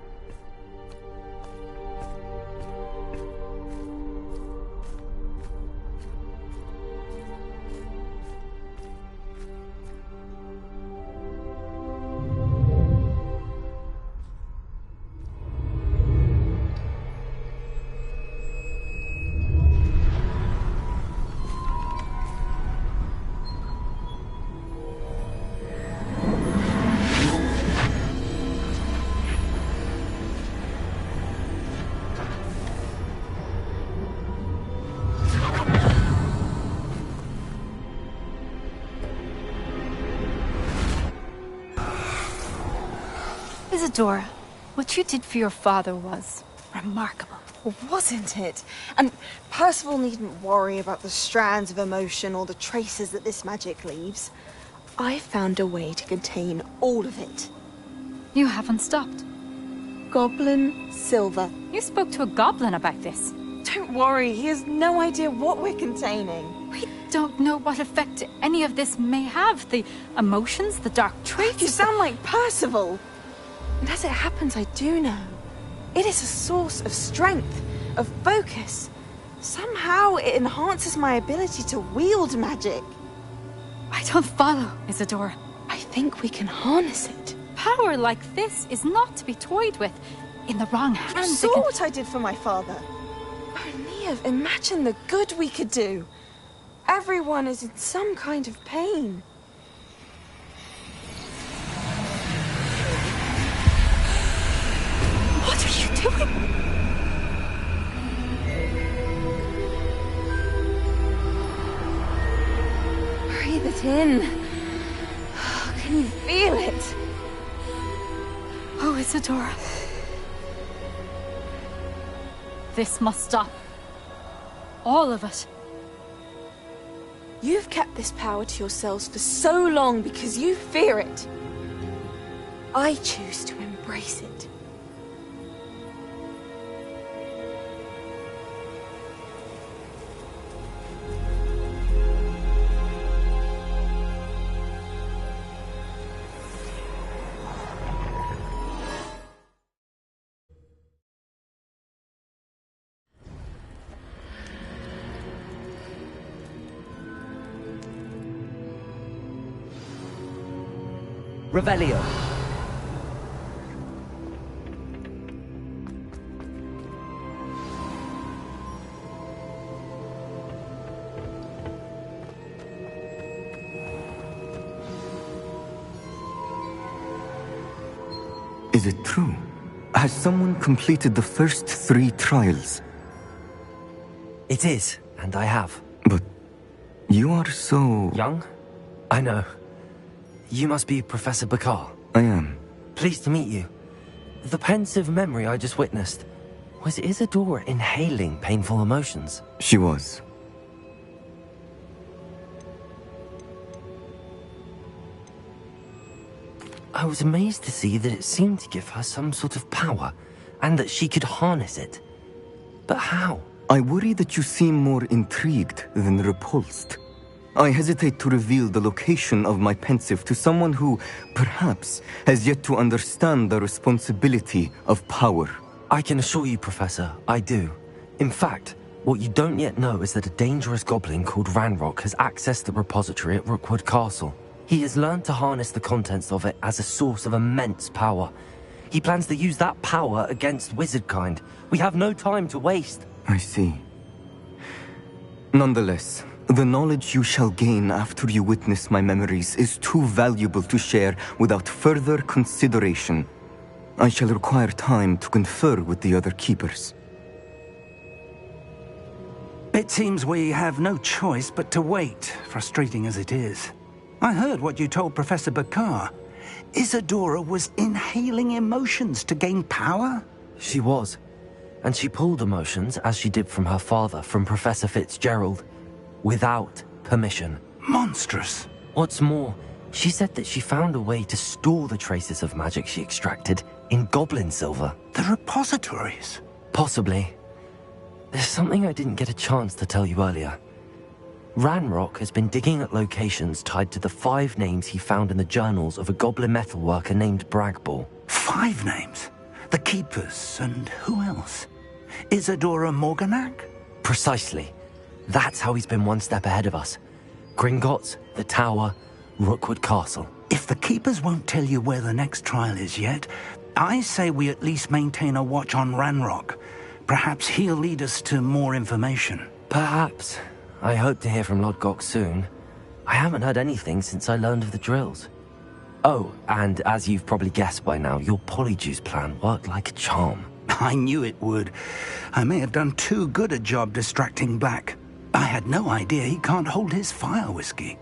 Isadora, what you did for your father was remarkable. Wasn't it? And Percival needn't worry about the strands of emotion or the traces that this magic leaves. I found a way to contain all of it. You haven't stopped. Goblin Silver. You spoke to a goblin about this. Don't worry, he has no idea what we're containing. We don't know what effect any of this may have. The emotions, the dark traits. You sound like Percival. And as it happens, I do know. It is a source of strength, of focus. Somehow it enhances my ability to wield magic. I don't follow, Isadora. I think we can harness it. Power like this is not to be toyed with. In the wrong hands, You saw what I did for my father. Oh, Neve, imagine the good we could do. Everyone is in some kind of pain. What are you doing? Breathe it in. Can you feel it? Oh, Isadora. This must stop. All of it. You've kept this power to yourselves for so long because you fear it. I choose to embrace it. Revelio. Is it true? Has someone completed the first 3 trials? It is, and I have. But you are so... young? I know. You must be Professor Bakar. I am. Pleased to meet you. The pensive memory I just witnessed, was Isadora inhaling painful emotions? She was. I was amazed to see that it seemed to give her some sort of power, and that she could harness it. But how? I worry that you seem more intrigued than repulsed. I hesitate to reveal the location of my pensive to someone who, perhaps, has yet to understand the responsibility of power. I can assure you, Professor, I do. In fact, what you don't yet know is that a dangerous goblin called Ranrock has accessed the repository at Rookwood Castle. He has learned to harness the contents of it as a source of immense power. He plans to use that power against wizardkind. We have no time to waste. I see. Nonetheless, the knowledge you shall gain after you witness my memories is too valuable to share without further consideration. I shall require time to confer with the other keepers. It seems we have no choice but to wait, frustrating as it is. I heard what you told Professor Bakar. Isadora was inhaling emotions to gain power? She was. And she pulled emotions, as she did from her father, from Professor Fitzgerald, without permission. Monstrous. What's more, she said that she found a way to store the traces of magic she extracted in goblin silver. The repositories? Possibly. There's something I didn't get a chance to tell you earlier. Ranrock has been digging at locations tied to the 5 names he found in the journals of a goblin metalworker named Bragball. 5 names? The Keepers, and who else? Isadora Morganac? Precisely. That's how he's been one step ahead of us. Gringotts, the Tower, Rookwood Castle. If the Keepers won't tell you where the next trial is yet, I say we at least maintain a watch on Ranrock. Perhaps he'll lead us to more information. Perhaps. I hope to hear from Lodgok soon. I haven't heard anything since I learned of the drills. Oh, and as you've probably guessed by now, your Polyjuice plan worked like a charm. I knew it would. I may have done too good a job distracting Black. I had no idea he can't hold his fire whiskey.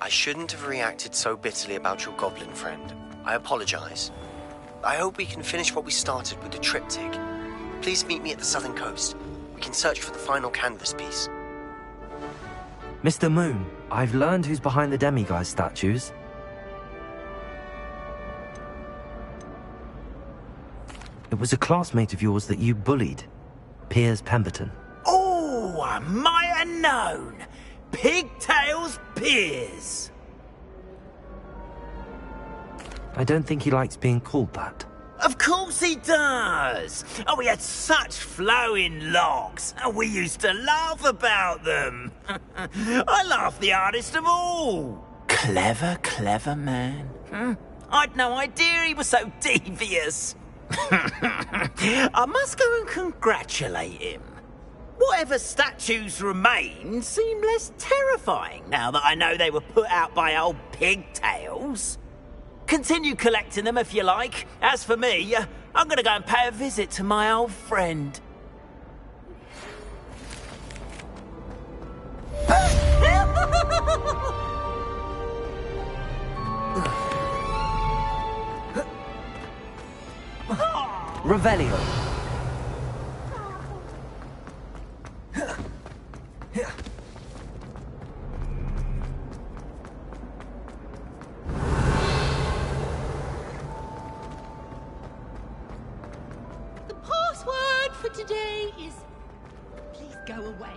I shouldn't have reacted so bitterly about your goblin friend. I apologize. I hope we can finish what we started with the triptych. Please meet me at the southern coast. We can search for the final canvas piece. Mr. Moon, I've learned who's behind the demiguise statues. It was a classmate of yours that you bullied, Piers Pemberton. Oh, I might have known. Pigtails Piers. I don't think he likes being called that. Of course he does. Oh, we had such flowing locks, and we used to laugh about them. I laughed the hardest of all. Clever, clever man. I'd no idea he was so devious. I must go and congratulate him. Whatever statues remain seem less terrifying now that I know they were put out by old pigtails. Continue collecting them if you like. As for me, I'm gonna go and pay a visit to my old friend. Revelio. The password for today is... Please go away.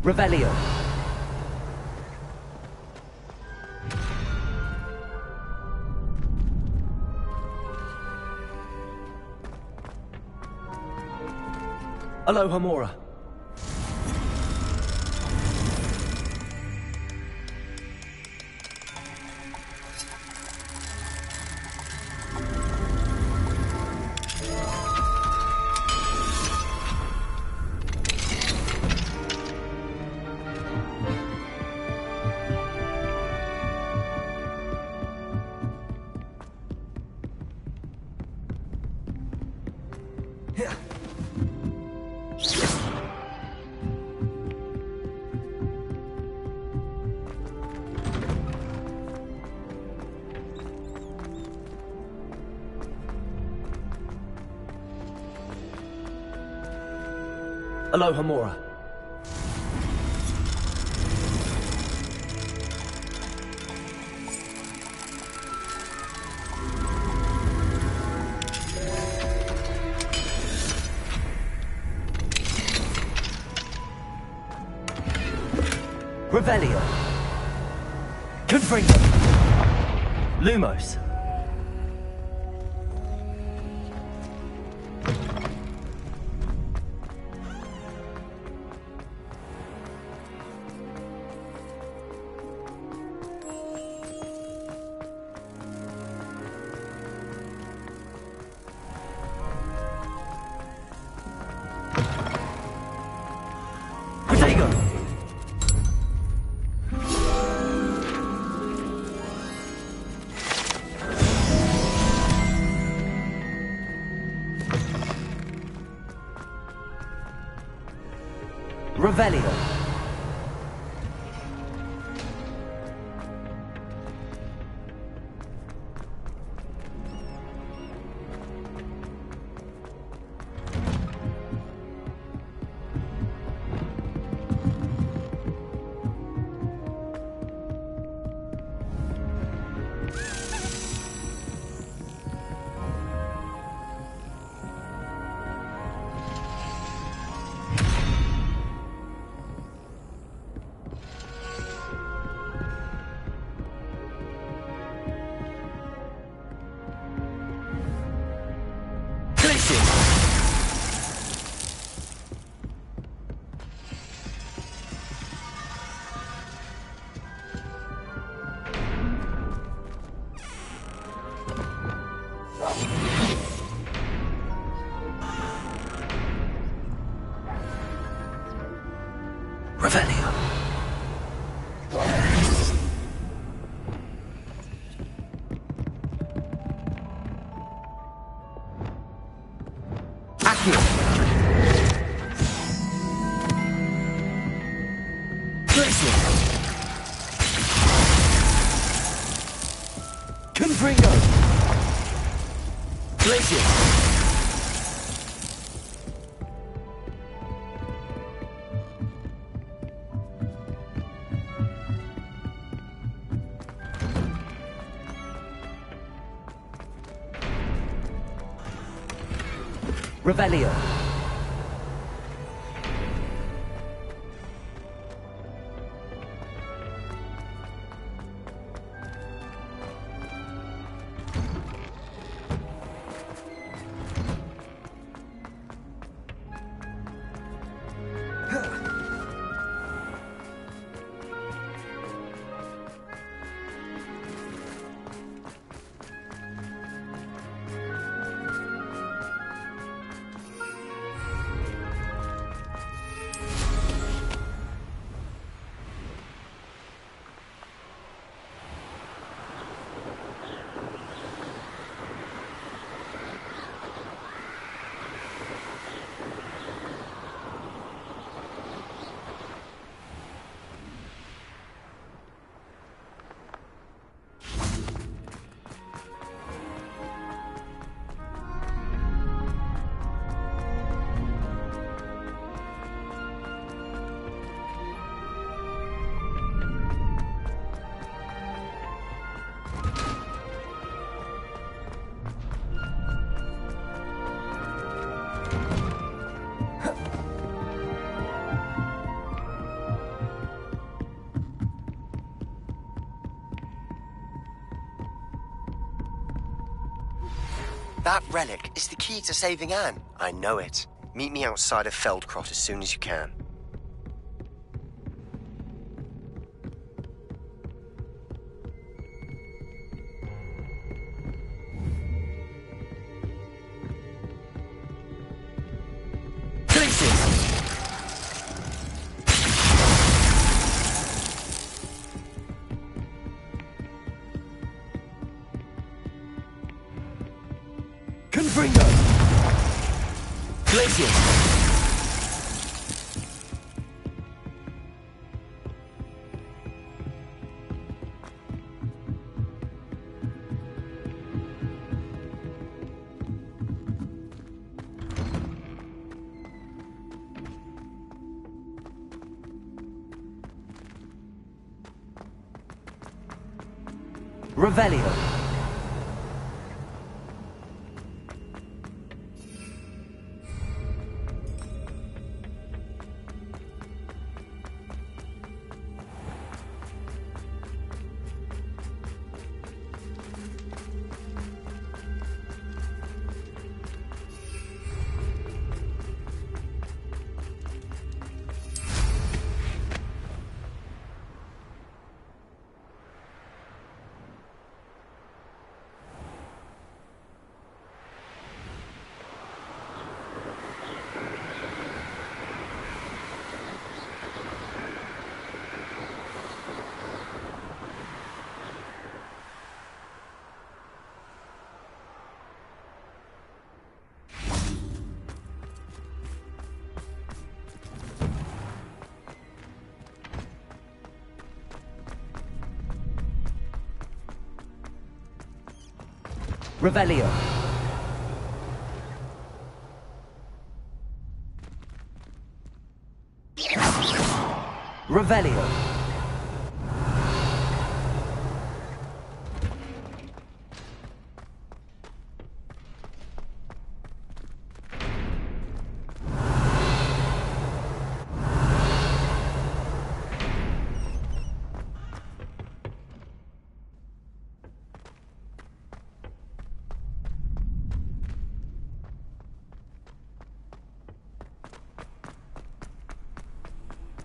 Revelio. Alohomora. Alohomora. Revelio. Confringo. Lumos. Revelio. Revelio. Accio. Glacier. Confringo. Glacier. Revelio. That relic is the key to saving Anne. I know it. Meet me outside of Feldcroft as soon as you can. Confringo. Glacier. Revelio. Revelio. Revelio.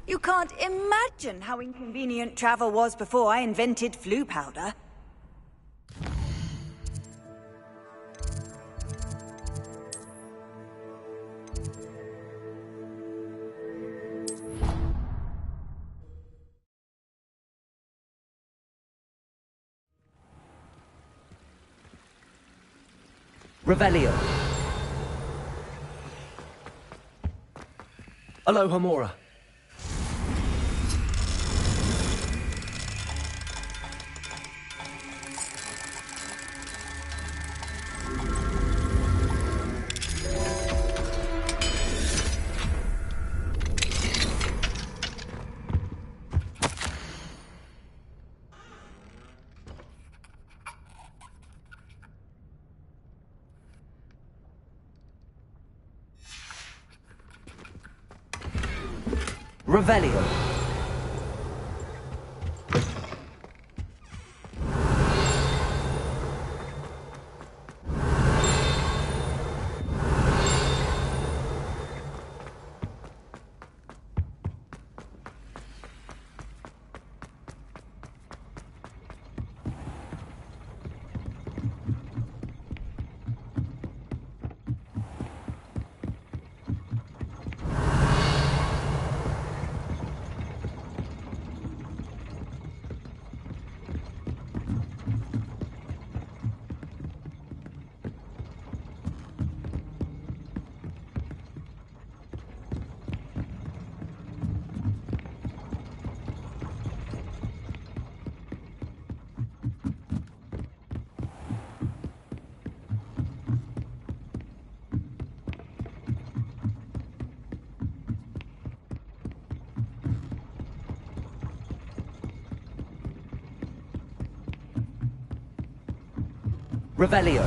You can't imagine how inconvenient travel was before I invented flu powder. Revelio. Alohomora. Revelio. Revelio.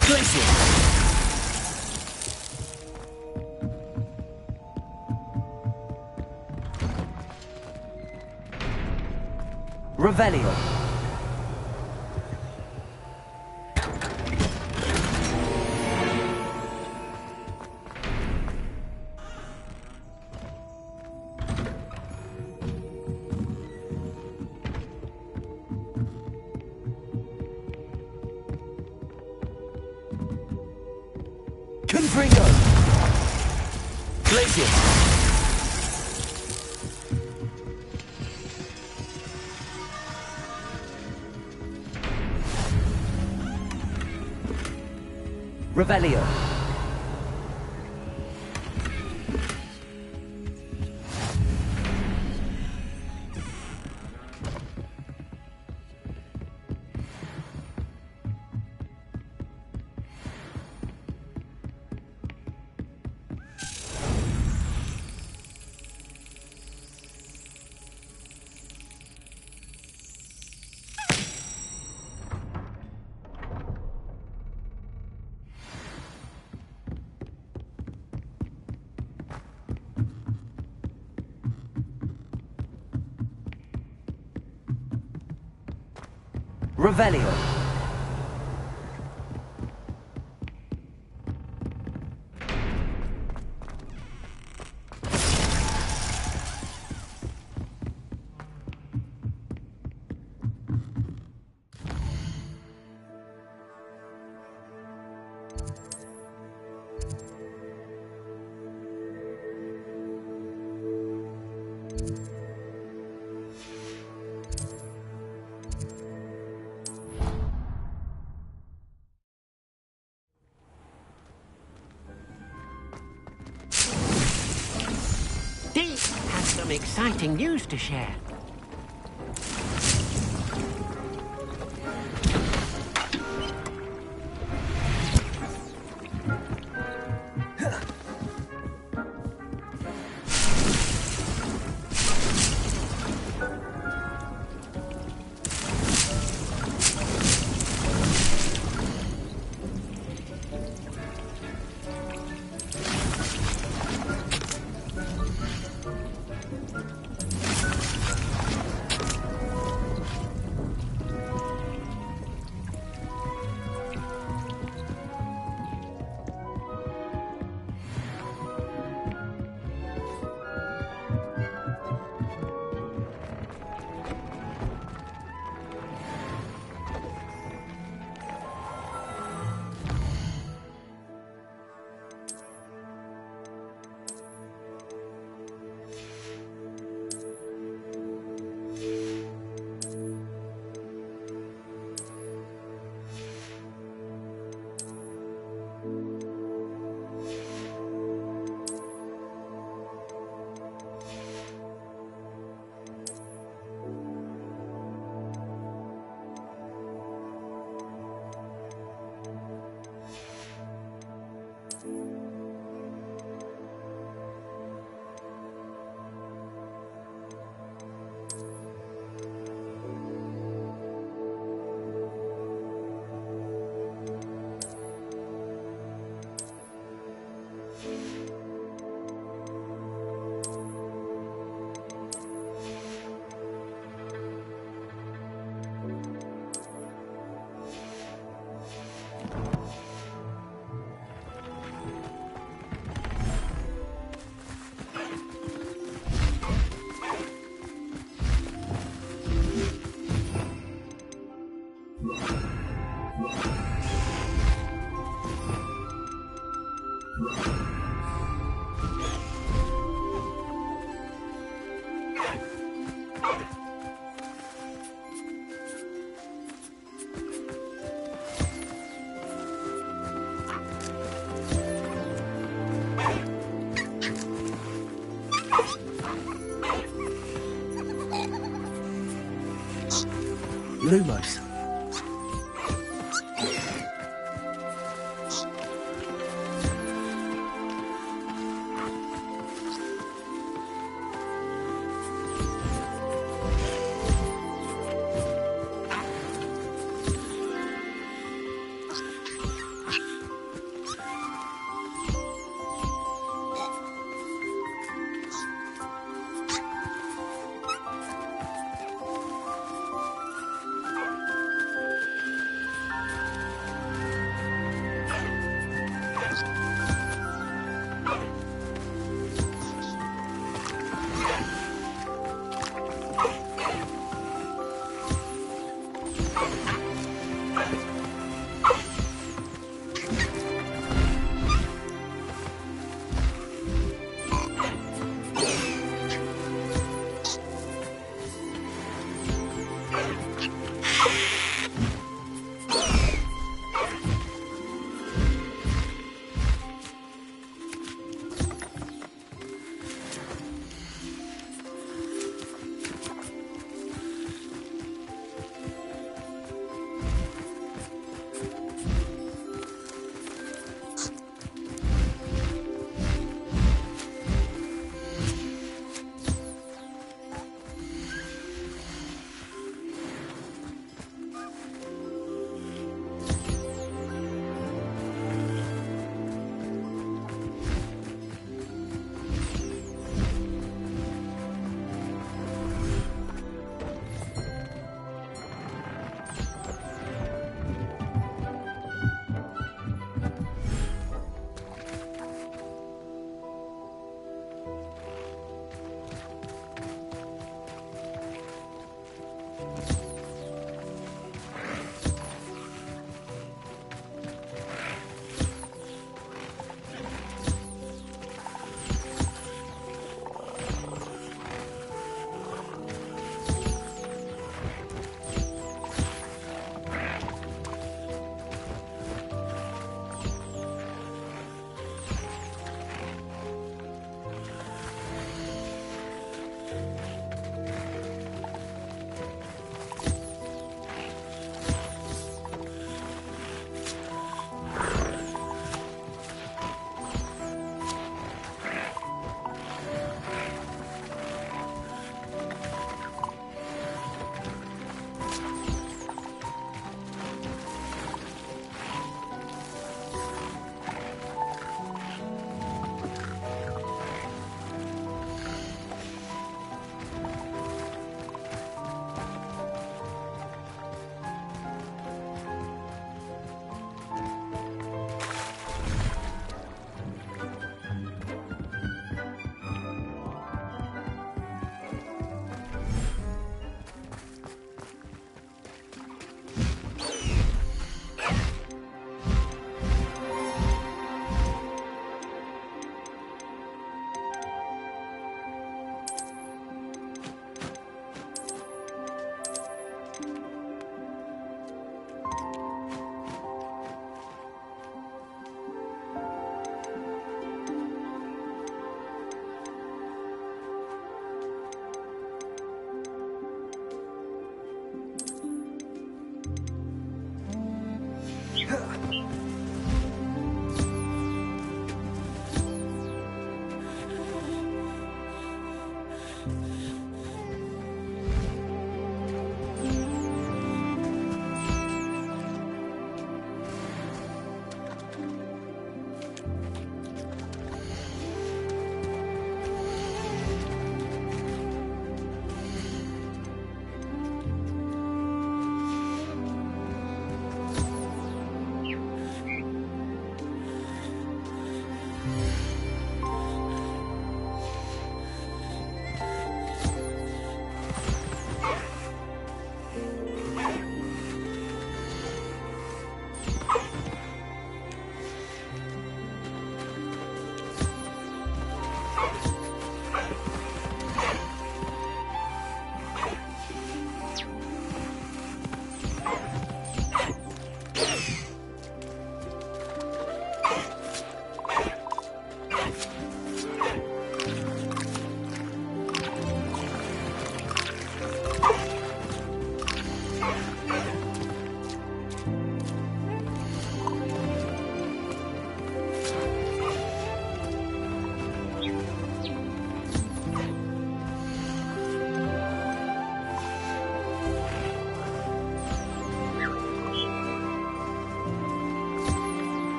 Glacier. Revelio. Confringo! Glacier! Revelio! Revelio. Dee has some exciting news to share. Lumos.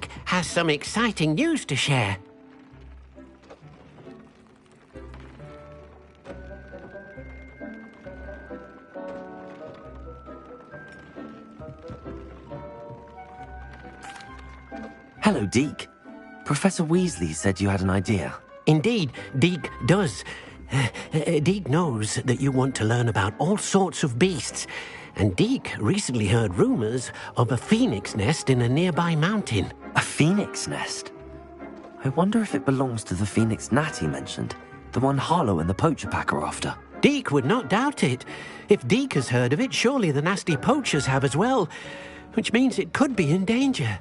Deek has some exciting news to share. Hello, Deke. Professor Weasley said you had an idea. Indeed, Deek does. Deek knows that you want to learn about all sorts of beasts, and Deek recently heard rumors of a phoenix nest in a nearby mountain. A phoenix nest? I wonder if it belongs to the phoenix gnat he mentioned, the one Harlow and the poacher pack are after. Deek would not doubt it. If Deek has heard of it, surely the nasty poachers have as well, which means it could be in danger.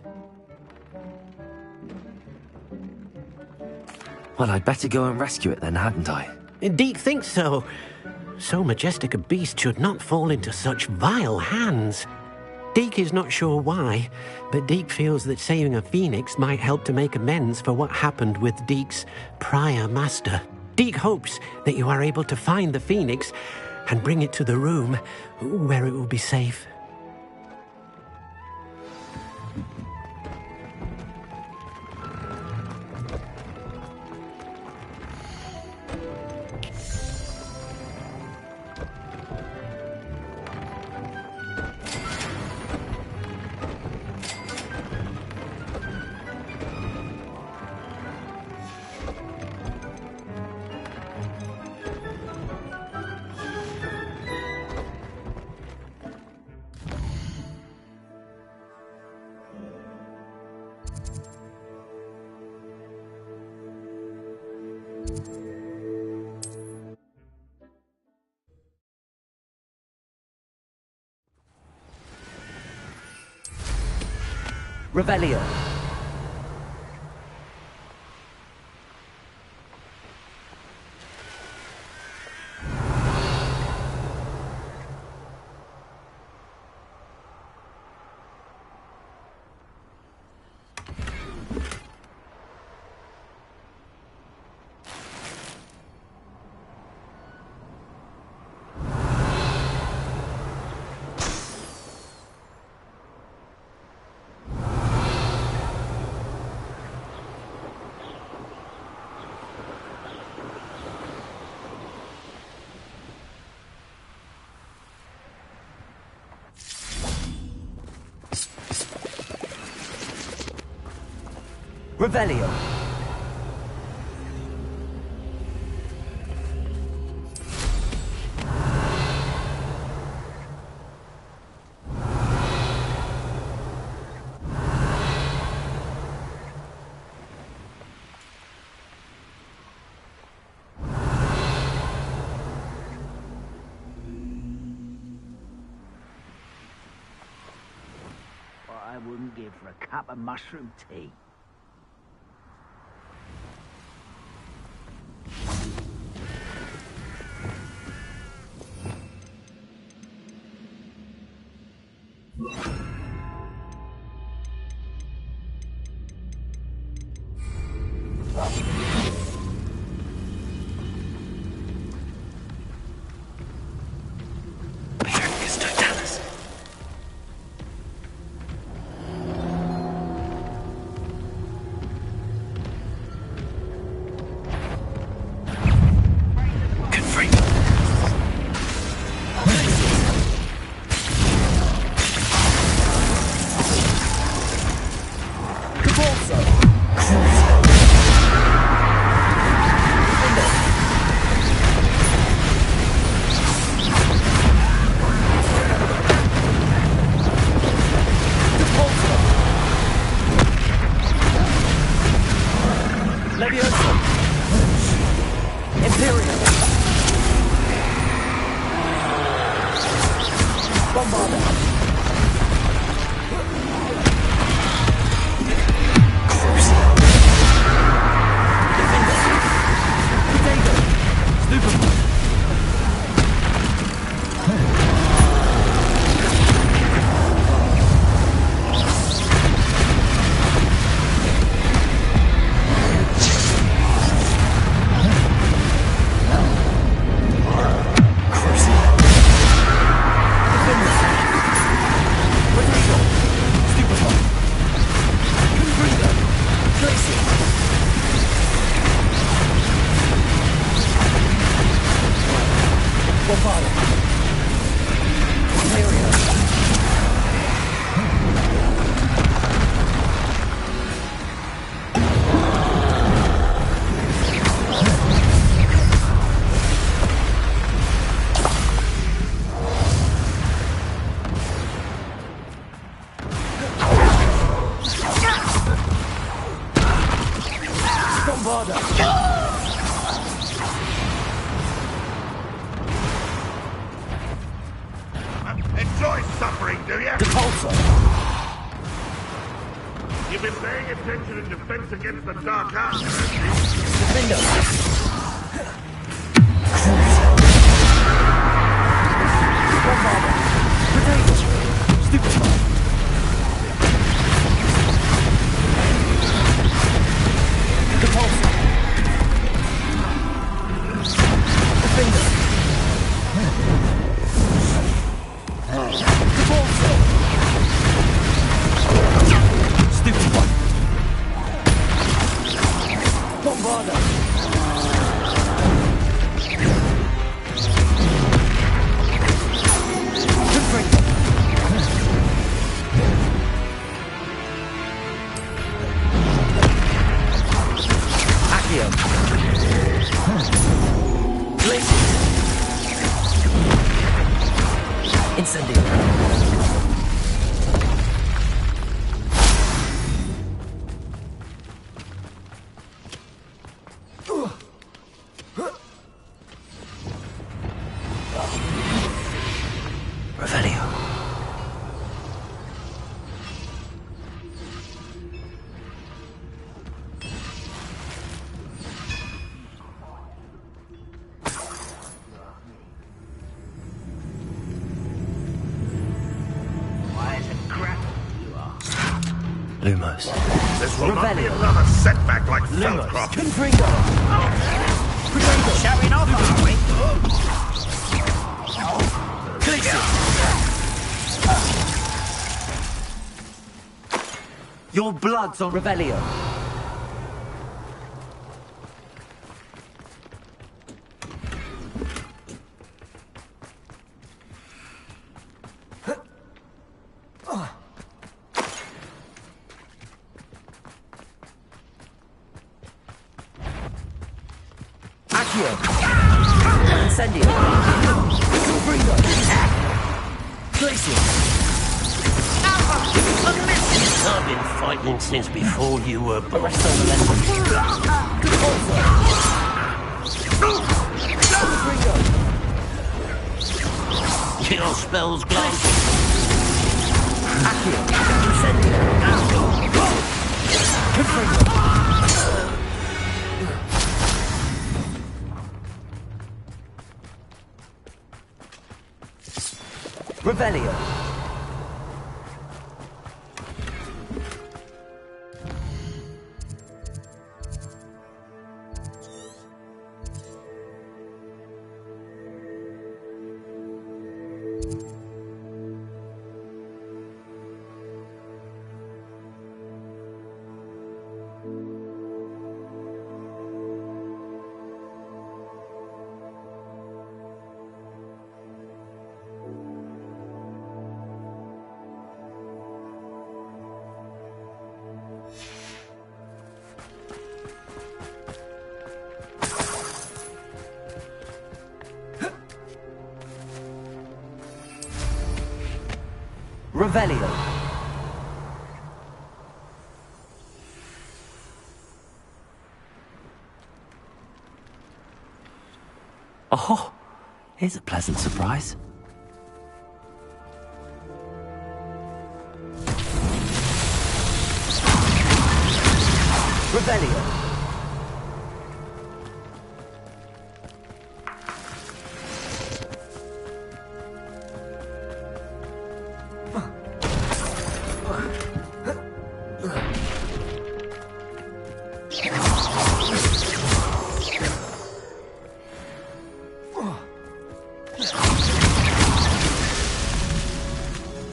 Well, I'd better go and rescue it then, hadn't I? Deek thinks so. So majestic a beast should not fall into such vile hands. Deek is not sure why, but Deek feels that saving a phoenix might help to make amends for what happened with Deek's prior master. Deek hopes that you are able to find the phoenix and bring it to the room where it will be safe. Revelio. Revelio. What I wouldn't give for a cup of mushroom tea. Bombarda! Enjoy suffering, do you? Depulsor! You've been paying attention in defense against the Dark Arts. Defender! Bombarda! Potato! Stupefy! Depulsor! Defender! Depulsor! Stupefy! Bombarda! Confringo! Accio! Glacier! Incendio! Revelio. Lumos. This will not be another setback like Feldcroft. Confringo! Showing off, are we? Glacier! Your blood's on Revelio. Accio! Incendio! Confringo! Glacier! I've been fighting since before you were born. Your spell's gone. Accio! Incendio! Confringo! Revelio. Revelio. Oh, here's a pleasant surprise. Revelio.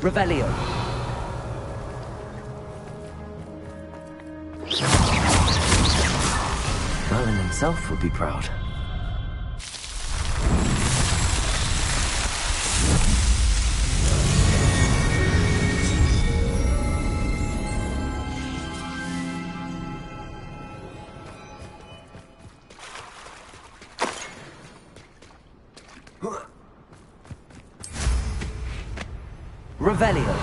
Revelio. Merlin himself would be proud. Revelio.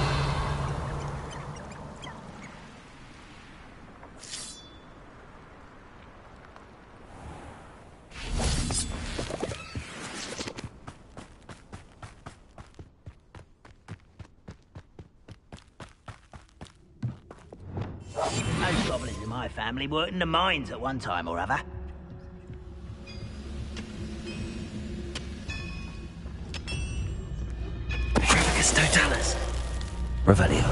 Most goblins in my family worked in the mines at one time or other. Petrificus totalis. Revelio.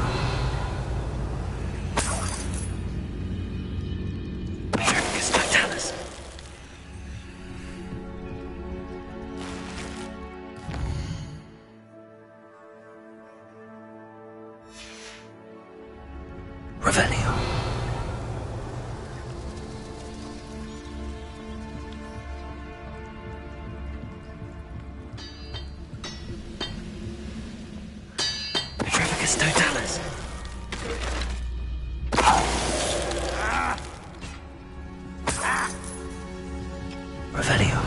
Petrificus totalis. Revelio. Petrificus totalis. Revelio.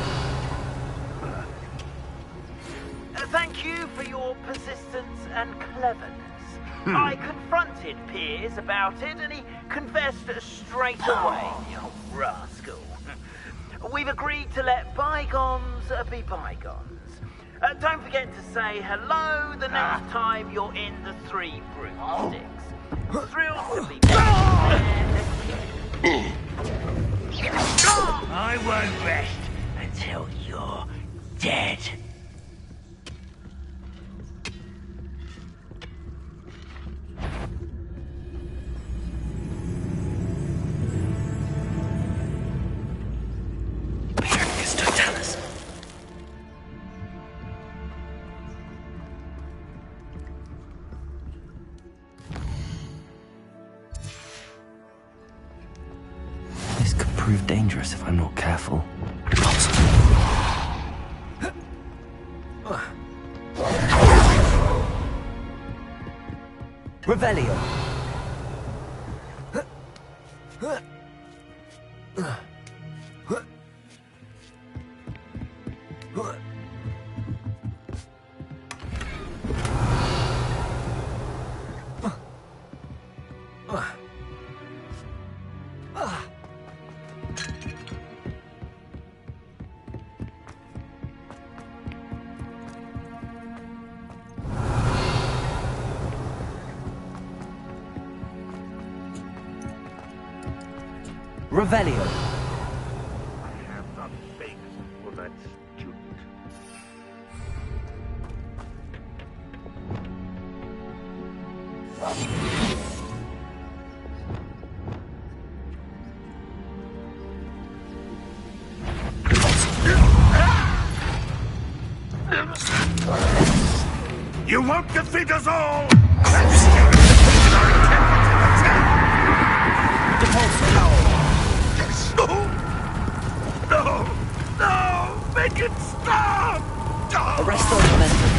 Thank you for your persistence and cleverness. I confronted Piers about it, and he confessed straight away. Oh, rascal. We've agreed to let bygones be bygones. Don't forget to say hello the next time you're in the Three Broomsticks. Thrilled to be back. I won't rest until you're dead. Petrificus totalis. This could prove dangerous if I'm not careful. Revelio. Revelio. I have not begged for that student. You won't defeat us all! No! Make it stop! Arrest those momentum.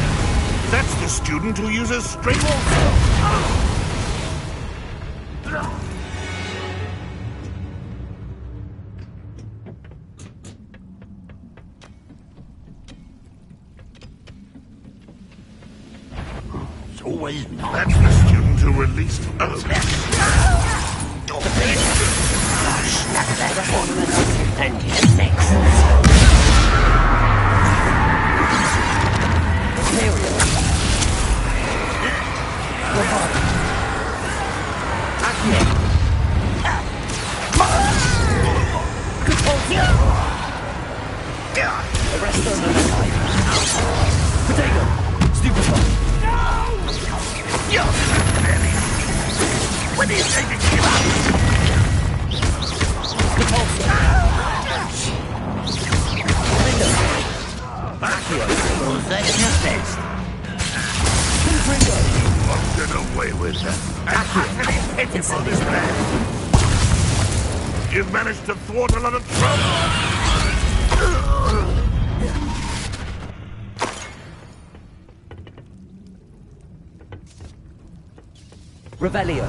That's the student who uses string It's always not. That's the student who released And his next. Material. Accio. Arrest those momentum. Potato. Stupefy. When do you take it, give up? Won't get away with that. It's on his back. You've managed to thwart a lot of trouble. Revelio.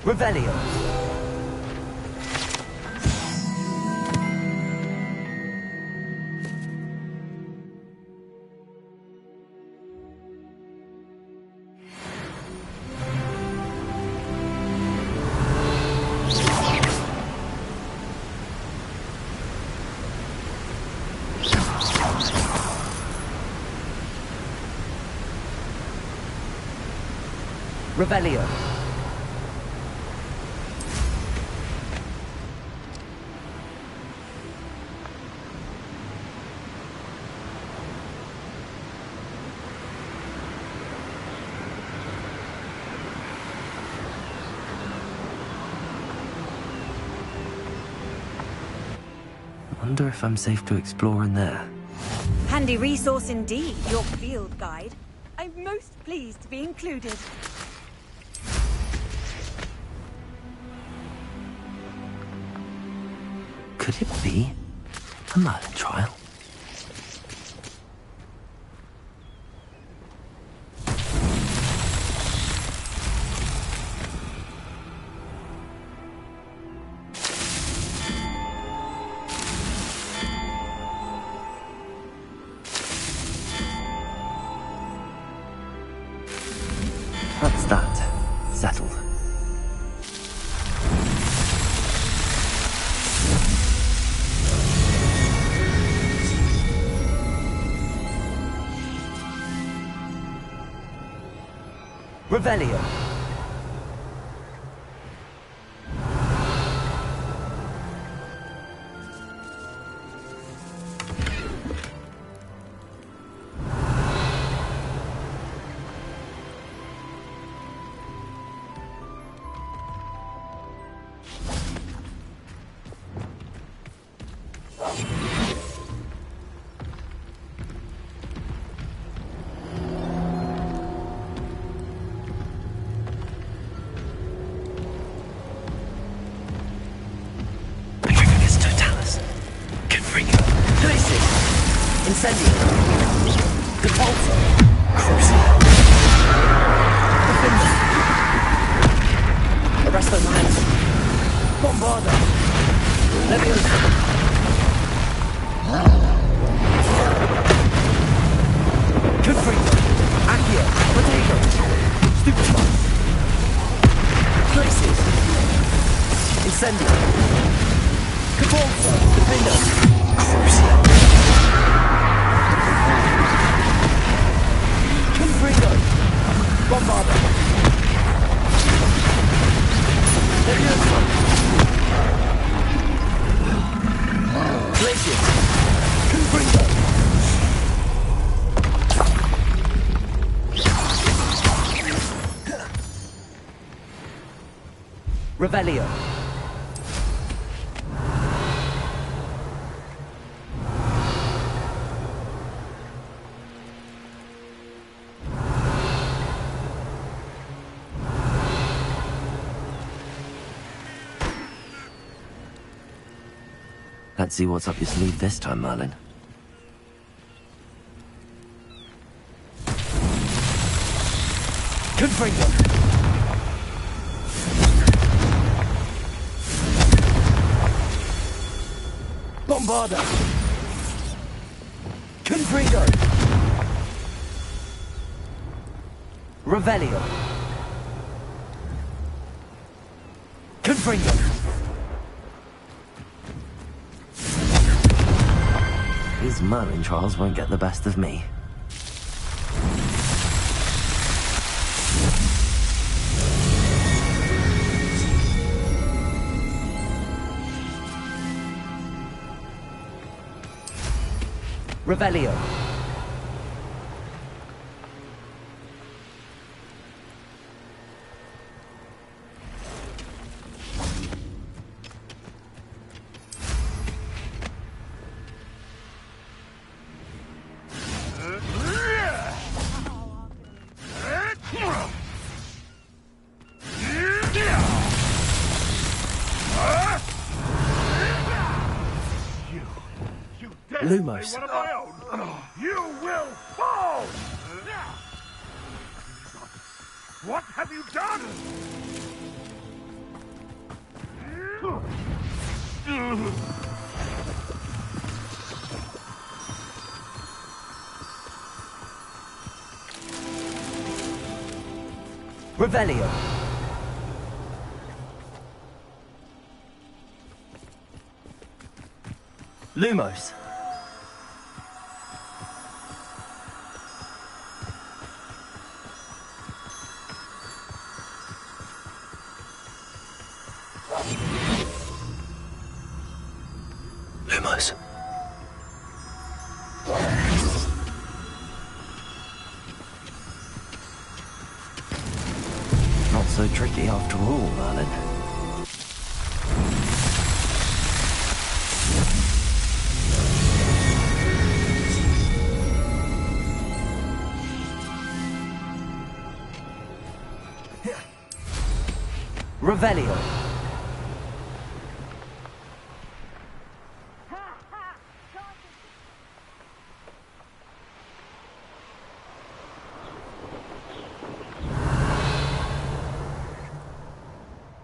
Revelio. Revelio. Wonder if I'm safe to explore in there. Handy resource indeed, your field guide. I'm most pleased to be included. Could it be a Merlin trial? That's that. Settled. Revelio. Incendio. Depulso. Crucio. Defender. Arresto Mantis. Bombarda. Leviosa. Confringo. Accio. Potato. Stupefy. Places. Incendio. Depulso. Defender. Crucio. Confringo. Bombarda. Leviosa. Glacius. Confringo. Revelio. Let's see what's up your sleeve this time, Merlin. Confringo. Bombarda. Confringo. Revelio. Confringo. These Merlin trials won't get the best of me. Revelio. Lumos. You will fall! What have you done? Revelio. Lumos. Lumos. Not so tricky after all, Merlin. Revelio.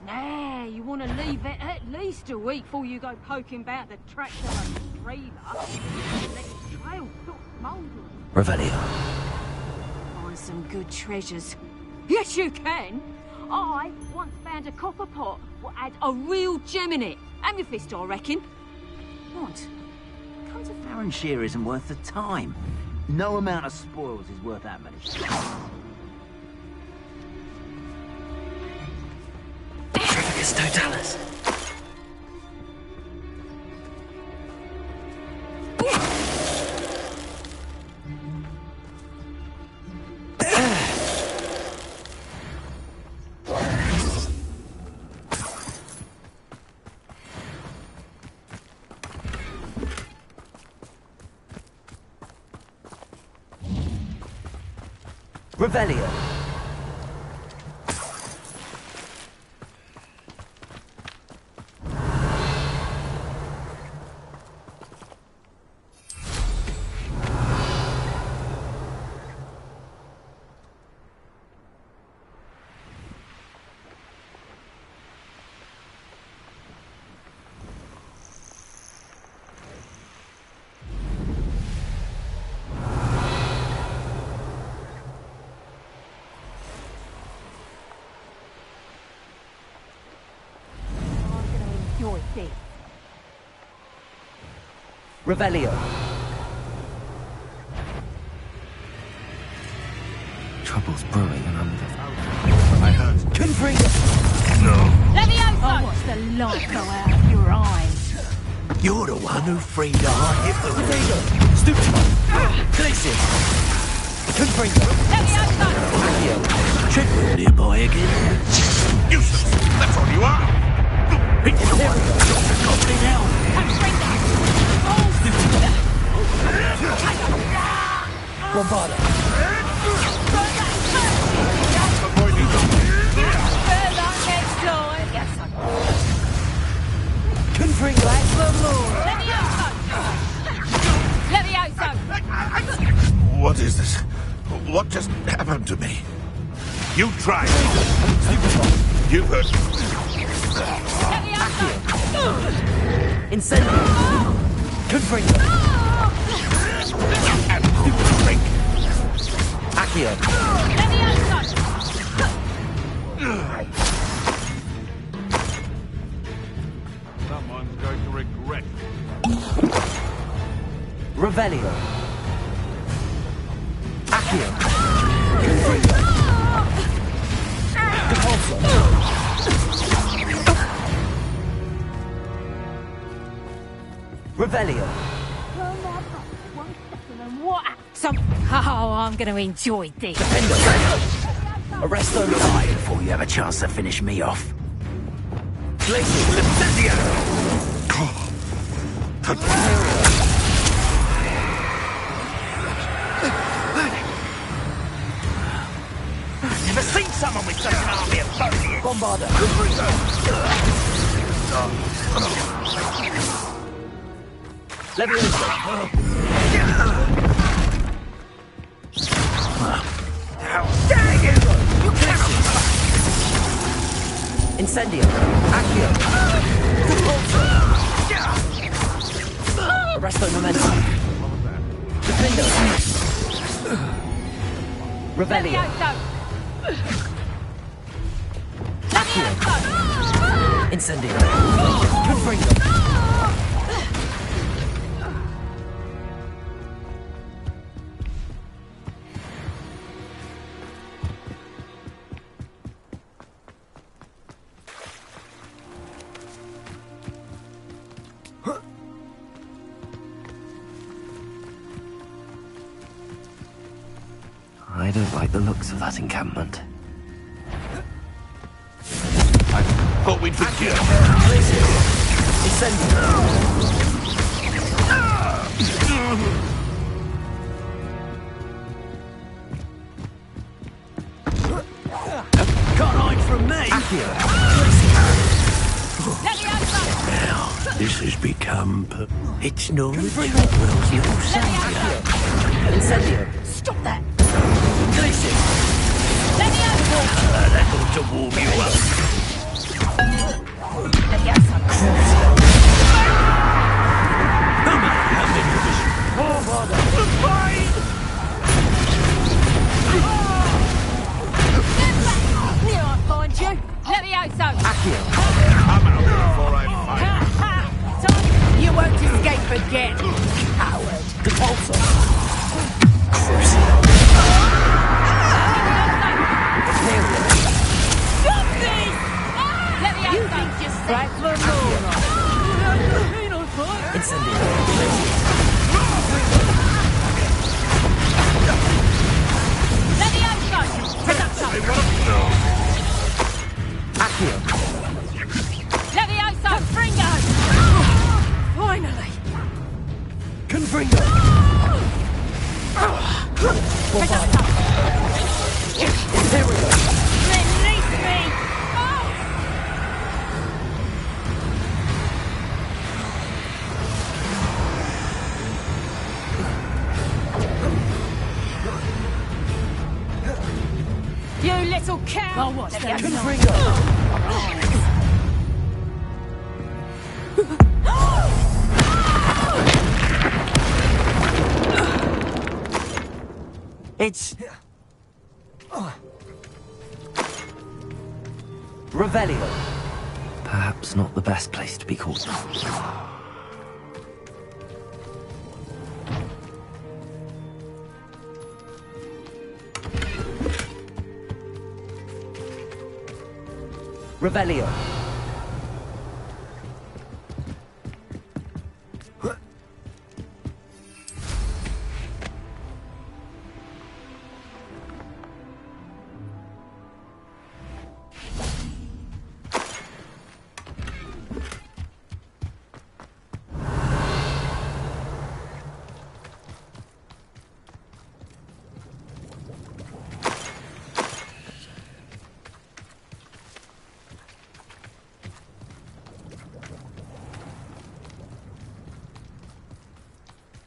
Nah, you want to leave it at least a week before you go poking about the tracks of a trailer. Let your trail stop mouldering. Revelio. Find some good treasures. Yes, you can. I once found a copper pot that had a real gem in it. Amethyst, I reckon. What? Come to Farronshire isn't worth the time. No amount of spoils is worth that many. Trifficus totalis. Revelio. Revelio. Trouble's brewing and I'm I heard. Confringo! No. Levioso! I watched the light go out of your eyes. You're the one who freed the heart. Confringo! Stupid! Glacier! Confringo! Levioso! Accio! Triple dear boy again. Useless! That's all you are! Bombarda. Confringo. Levioso! What is this? What just happened to me? You tried. You've heard. Incendio. Confringo. Accio. Someone's going to regret. Revelio. Accio. Confringo. Depulso. Revelio. Oh, I'm going to enjoy this. Defendo. Arresto. Die before you have a chance to finish me off. Glacier. I've never seen someone with such an army of foliage. Bombarda. Levioso. How dare you! You cannot! Incendio! Accio! Repulsor! Arresto Momentum! Defendo! Revelio! Accio! Incendio! Confringo! I don't like the looks of that encampment. I thought we'd be here. Can't hide from me! Now, this has become... It's no Roswell's little saviour. Incendio! Stop that! That ought to warm you up. Here I find you. Levioso! I'm out before I fight. You won't escape again, coward. Repulsor! Stop this! Levioso! You think you're safe for more? Incendio! Levioso! Reducto! Accio! Levioso! Confringo! Finally! Confringo! Reducto! Imperio! Release me! You little cow! I'll watch that. Confringo! It's... Revelio. Perhaps not the best place to be caught. Revelio.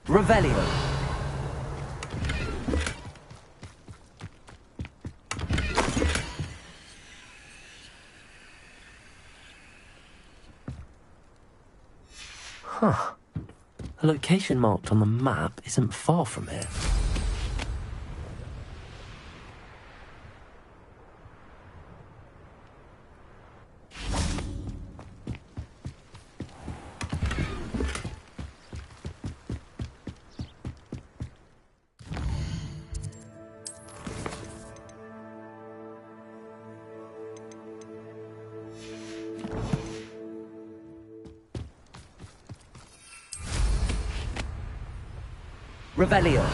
Revelio. Huh. The location marked on the map isn't far from here. Revelio.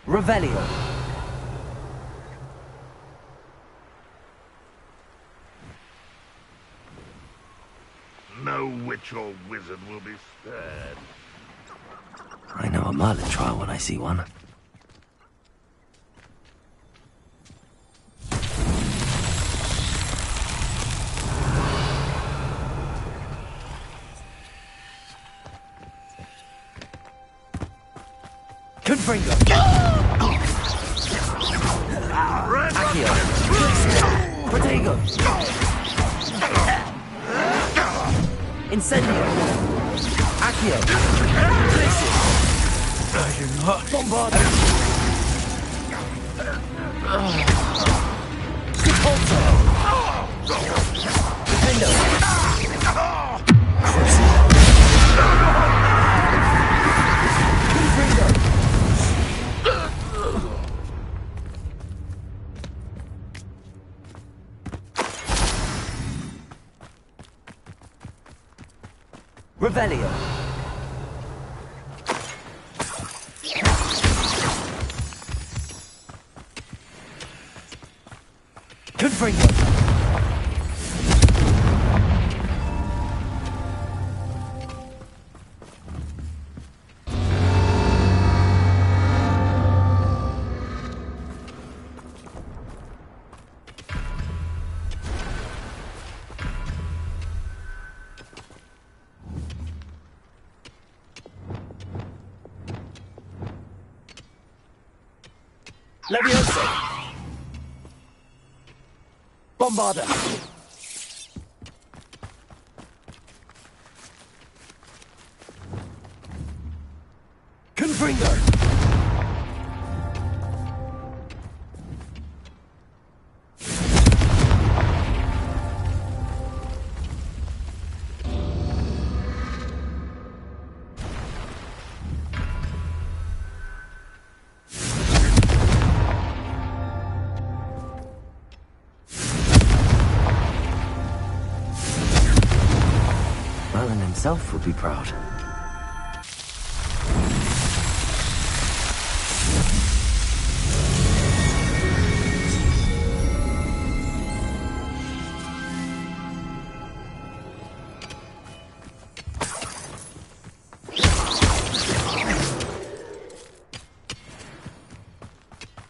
Revelio. No witch or wizard will be spared. I know a Merlin trial when I see one. Confringo! Accio! Protego! Incendio! Accio! Glitches! Bombardo! Sepulso! Defendo! Revelio. Confringo. Levioso! Bombarda! Confringo! Merlin himself would be proud.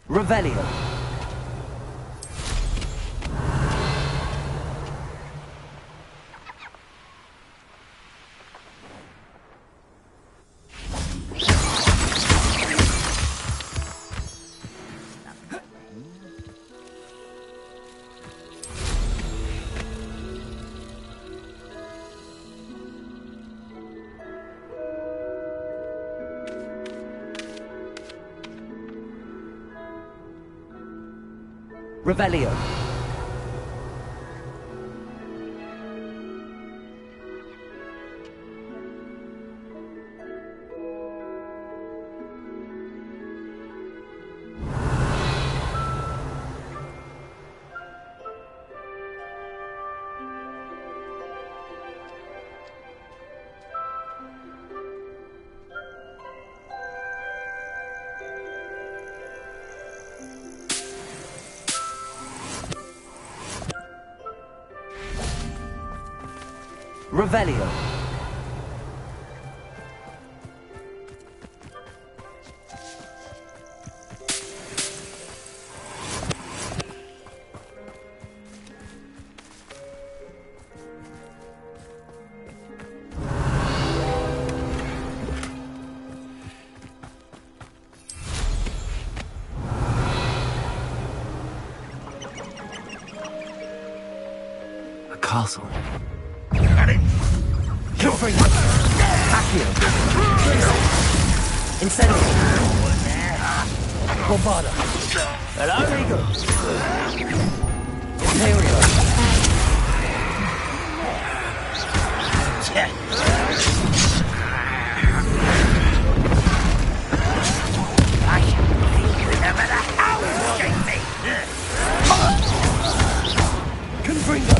Revelio. Revelio. Revelio. A castle. Confringo! Accio! Incendio! Bombarda! Hello? Rigo! Imperio! Confringo!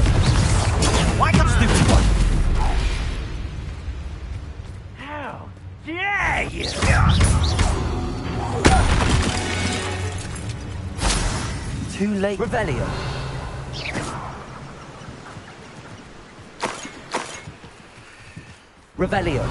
Why not stupid one? How dare you! Too late. Revelio. Revelio.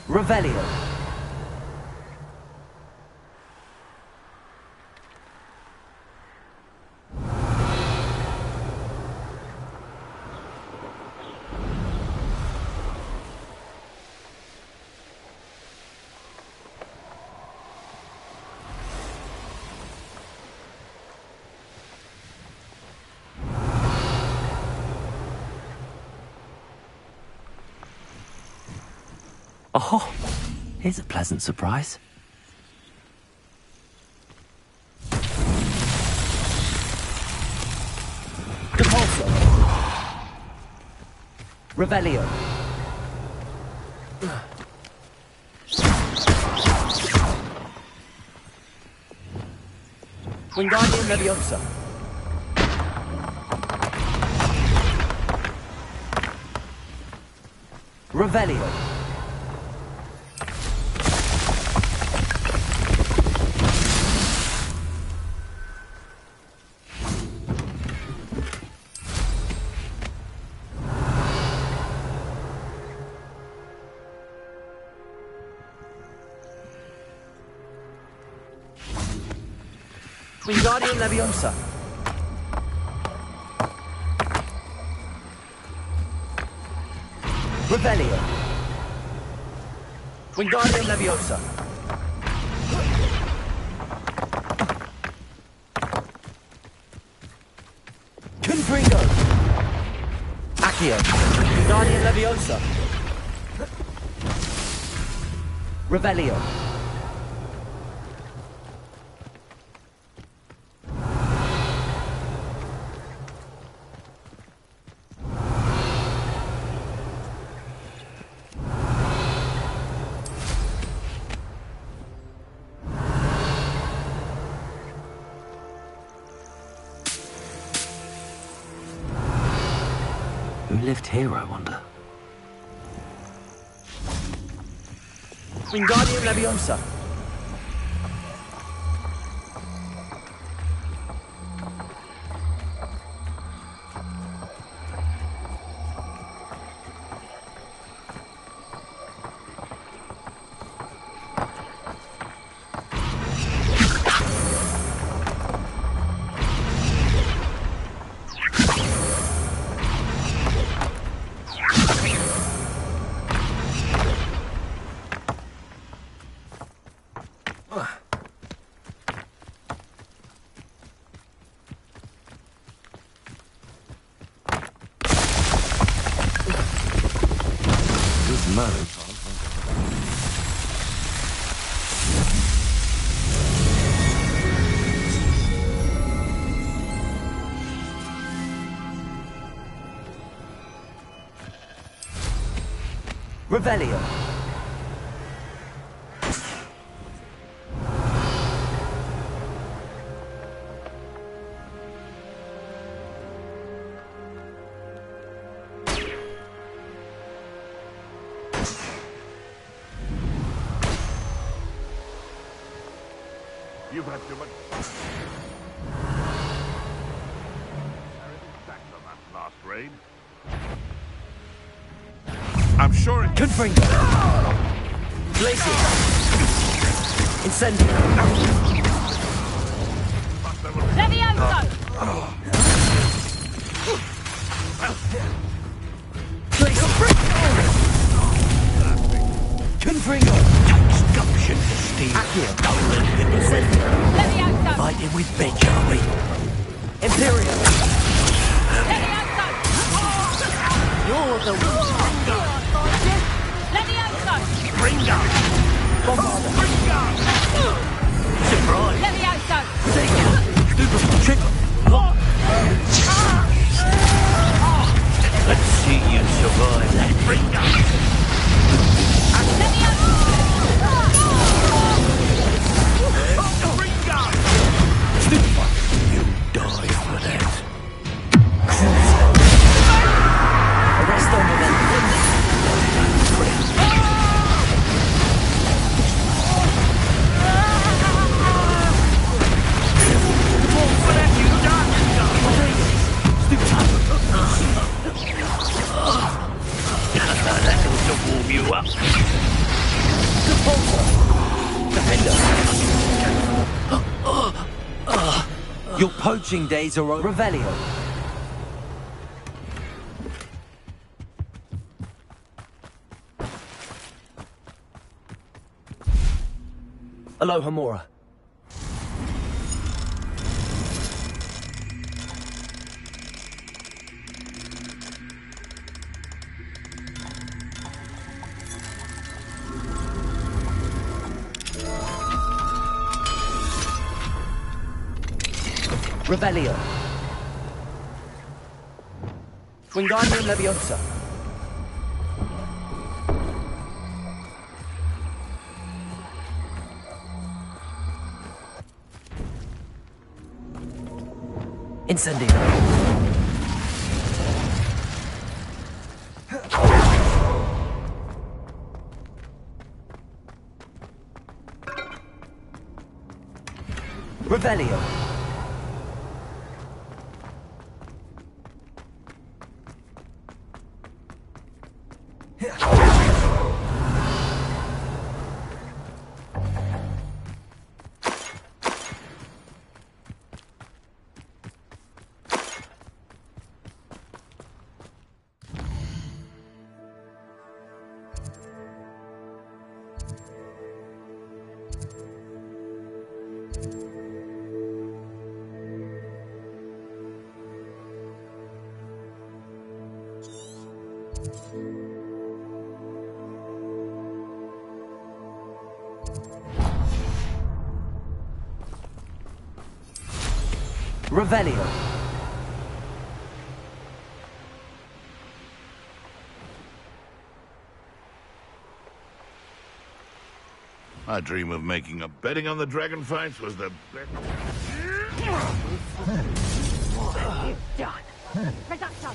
Revelio. Oh, here's a pleasant surprise. Depulso. Revelio. Wingardium Leviosa. Revelio. Wingardium Leviosa. Revelio. Wingardium Leviosa. Confringo. Accio. Wingardium Leviosa. Revelio. Who lived here, I wonder? Wingardium Leviosa. Revelio. You've had too much. On that last raid. I'm sure it. Confringo. Glacier. Incendio. Levioso! Confringo. Takes gumption to steal. Accio. Incendio. Levioso! Fighting with bench, are we? Imperial. Levioso! You're the one. Levioso! Ringo! Ringo! Surprise! Levioso! Let's see you survive that. Ringo! You die for that. Arrest them and then... That'll to warm you up. Your poaching days are over. Revelio. Alohomora. Revelio. Wingardium Leviosa. Incendio. Revelio. Revelio. I dream of making a betting on the dragon fights was the best. What have you done? Reduction!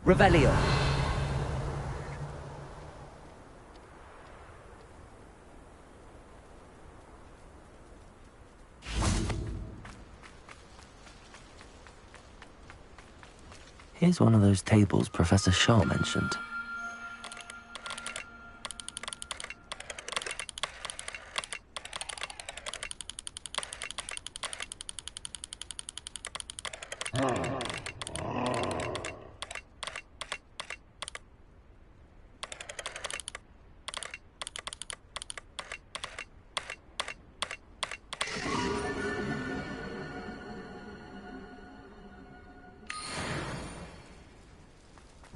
Revelio. Here's one of those tables Professor Shaw mentioned.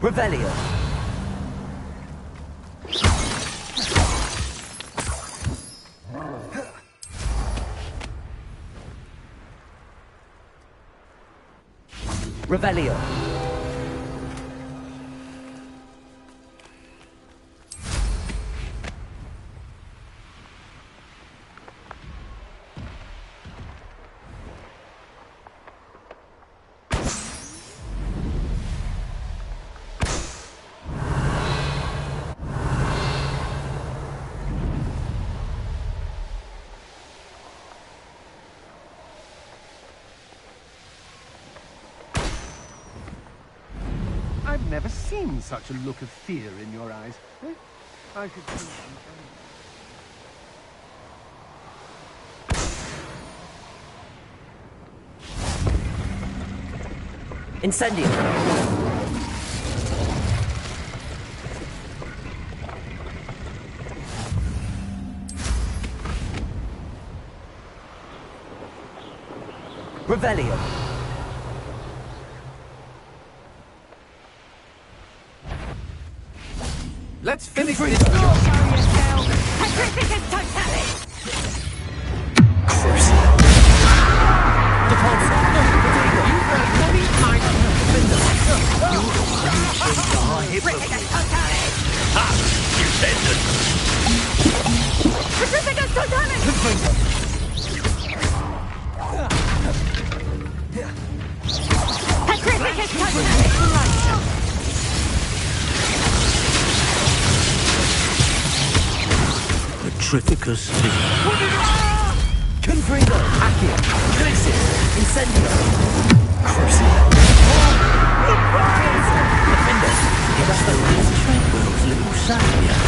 Revelio. Revelio. never seen such a look of fear in your eyes. I should... Incendio! Revelio! Let's finish this! Petrificus totalis! Petrificus totalis! Petrificus totalis! Petrificus. Confringo! Accio! Glixis! Incendio! Crucio! Defender! That's the last Treadwell's little savior.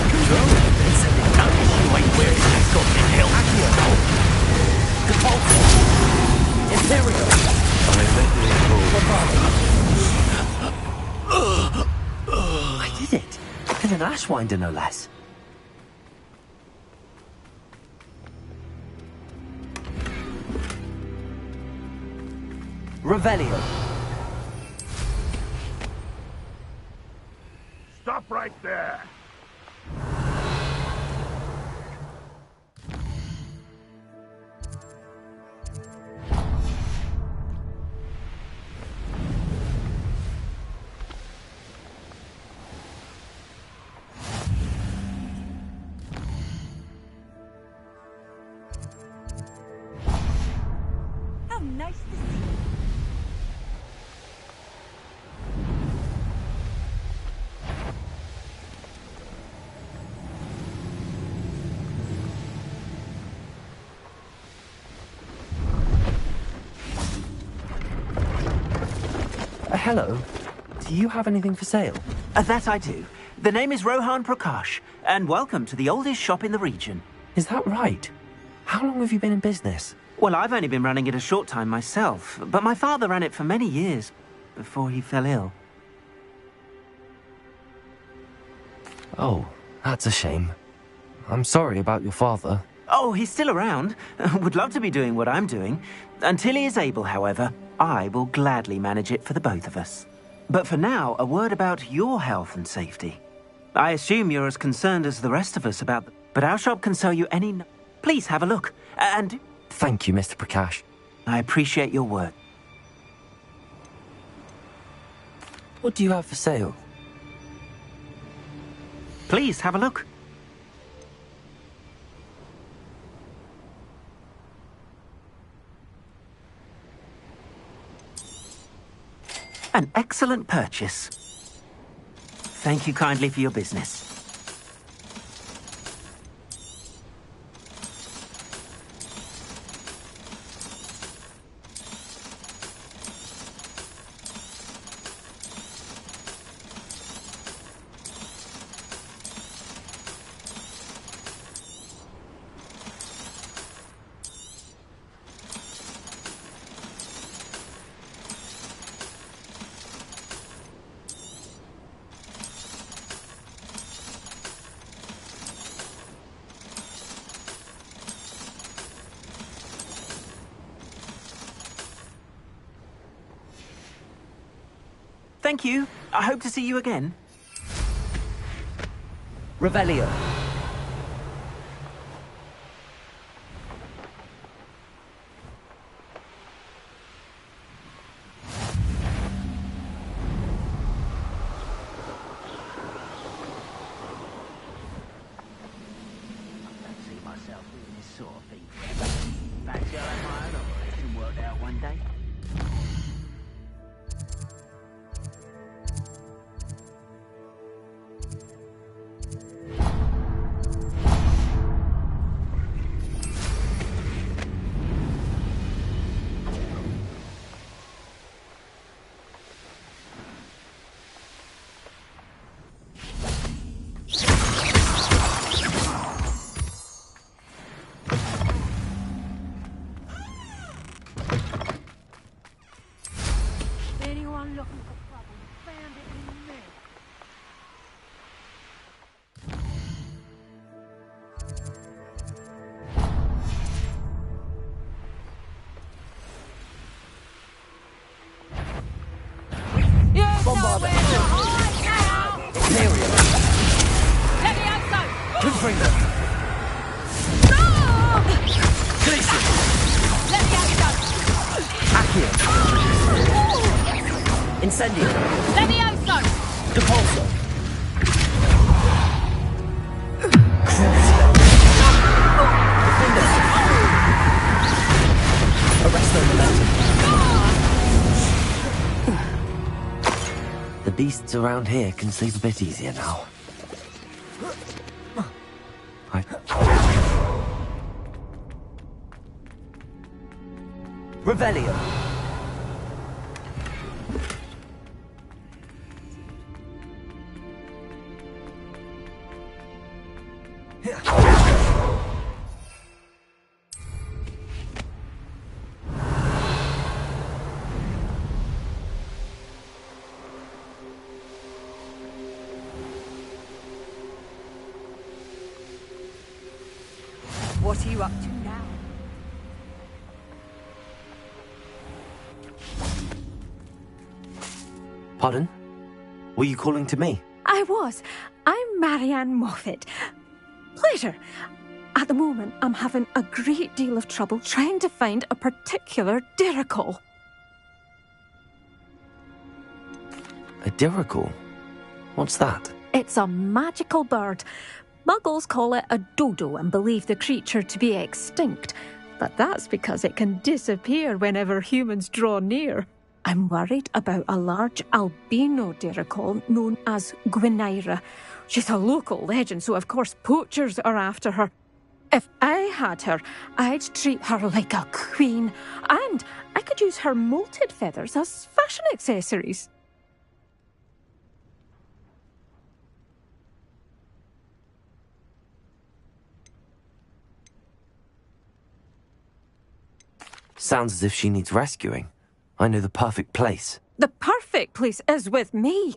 Control! Incendio! You ain't wearing that goddamn hell! Accio! Catapulta! Imperial! I did it! And an Ashwinder, no less. Revelio. Stop right there. How nice to see you. Hello. Do you have anything for sale? That I do. The name is Rohan Prakash, and welcome to the oldest shop in the region. Is that right? How long have you been in business? Well, I've only been running it a short time myself, but my father ran it for many years before he fell ill. Oh, that's a shame. I'm sorry about your father. Oh, he's still around. Would love to be doing what I'm doing. Until he is able, however, I will gladly manage it for the both of us. But for now, a word about your health and safety. I assume you're as concerned as the rest of us about... But our shop can sell you any... Please have a look, and... Thank you, Mr. Prakash. I appreciate your word. What do you have for sale? Please have a look. An excellent purchase. Thank you kindly for your business. Thank you. I hope to see you again. Revelio. Incendio! Levioso! Depulso! Arresto momentum. The beasts around here can sleep a bit easier now. Revelio. What are you up to now? Pardon? Were you calling to me? I was. I'm Marianne Moffat. Pleasure. At the moment, I'm having a great deal of trouble trying to find a particular Diricol. A Diricol? What's that? It's a magical bird. Muggles call it a dodo and believe the creature to be extinct. But that's because it can disappear whenever humans draw near. I'm worried about a large albino Diricol known as Gwynaira. She's a local legend, so of course poachers are after her. If I had her, I'd treat her like a queen, and I could use her molted feathers as fashion accessories. Sounds as if she needs rescuing. I know the perfect place. The perfect place is with me.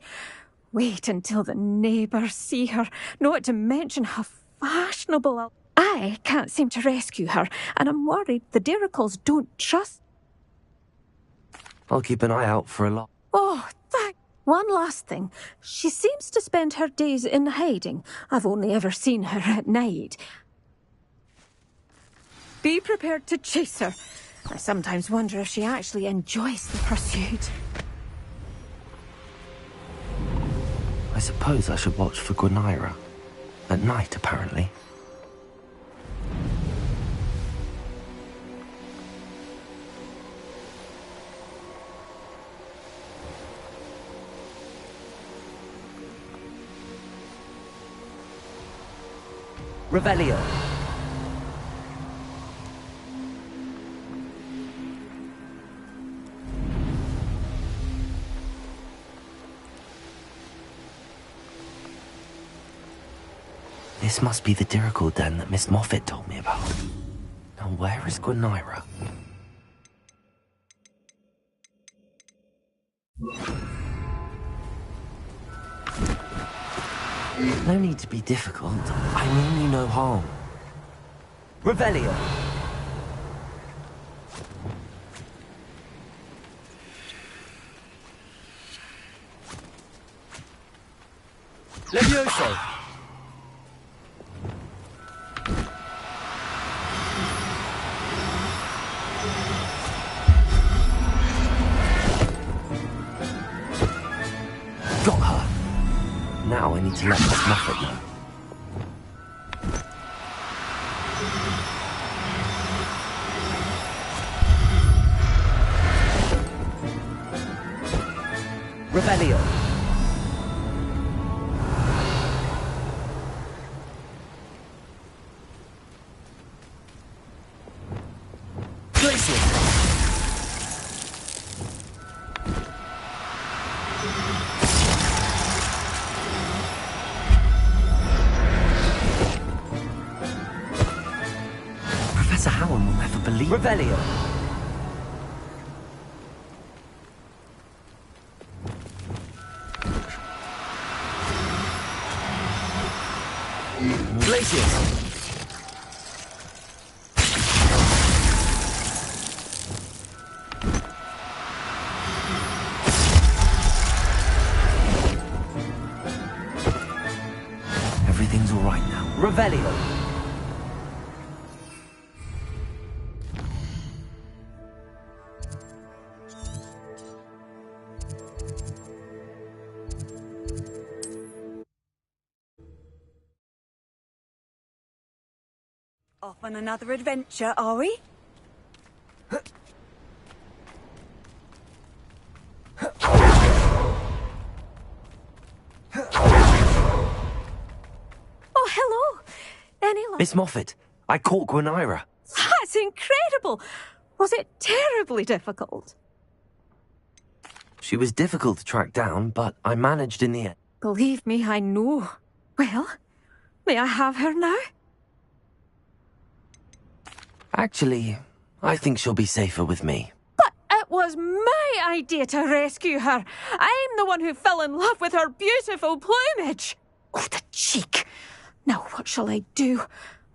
Wait until the neighbours see her, not to mention how fashionable I can't seem to rescue her, and I'm worried the Diricols don't trust. I'll keep an eye out for a lot. Oh, thank. One last thing. She seems to spend her days in hiding. I've only ever seen her at night. Be prepared to chase her. I sometimes wonder if she actually enjoys the pursuit. I suppose I should watch for Gwynaira. At night, apparently. Revelio. This must be the Diricol den that Miss Moffat told me about. Now where is Gwynaira? No need to be difficult. I mean you no harm. Revelio. Levioso. Got her. Now I need to let Miss Moffat know. Revelio. Glacier. Professor Howard will never believe. Revelio. Glaciers. Everything's all right now. Revelio. Off on another adventure, are we? Oh, hello. Any luck? Miss Moffat, I caught Gwenira. That's incredible. Was it terribly difficult? She was difficult to track down, but I managed in the end. Believe me, I know. Well, may I have her now? Actually, I think she'll be safer with me. But it was my idea to rescue her. I'm the one who fell in love with her beautiful plumage. Oh, the cheek. Now what shall I do?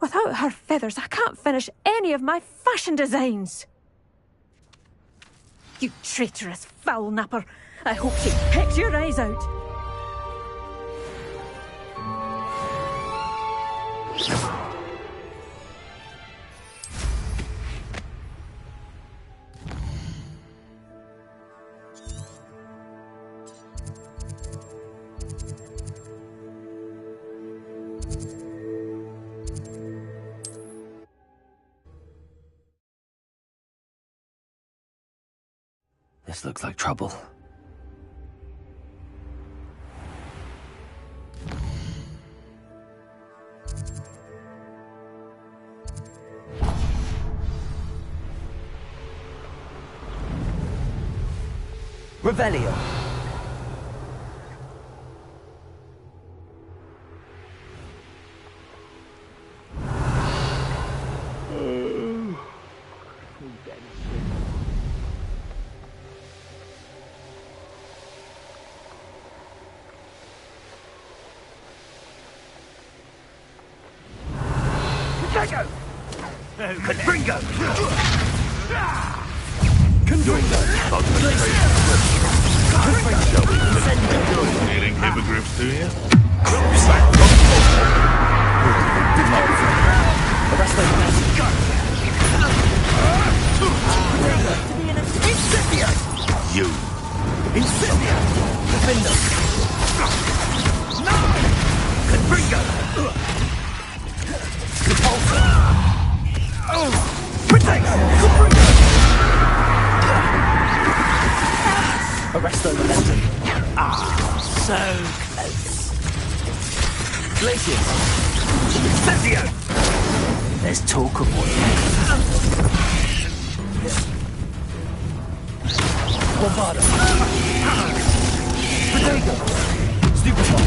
Without her feathers, I can't finish any of my fashion designs. You traitorous foul napper. I hope she pecks your eyes out. This looks like trouble. Revelio. Confringo! Feeling hippogriffs to you? You. Incendio! Defender! No! Confringo! Repulsor! Protect! Confringo! Arresto momentum. So close. Glacius! Incendio! There's talk of war. Bombardo! Protego! Stupefy!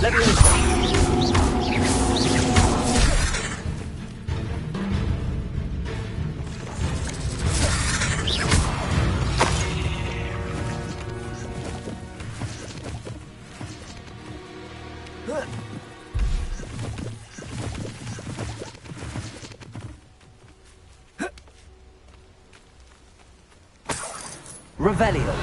Leviosa! Revelio.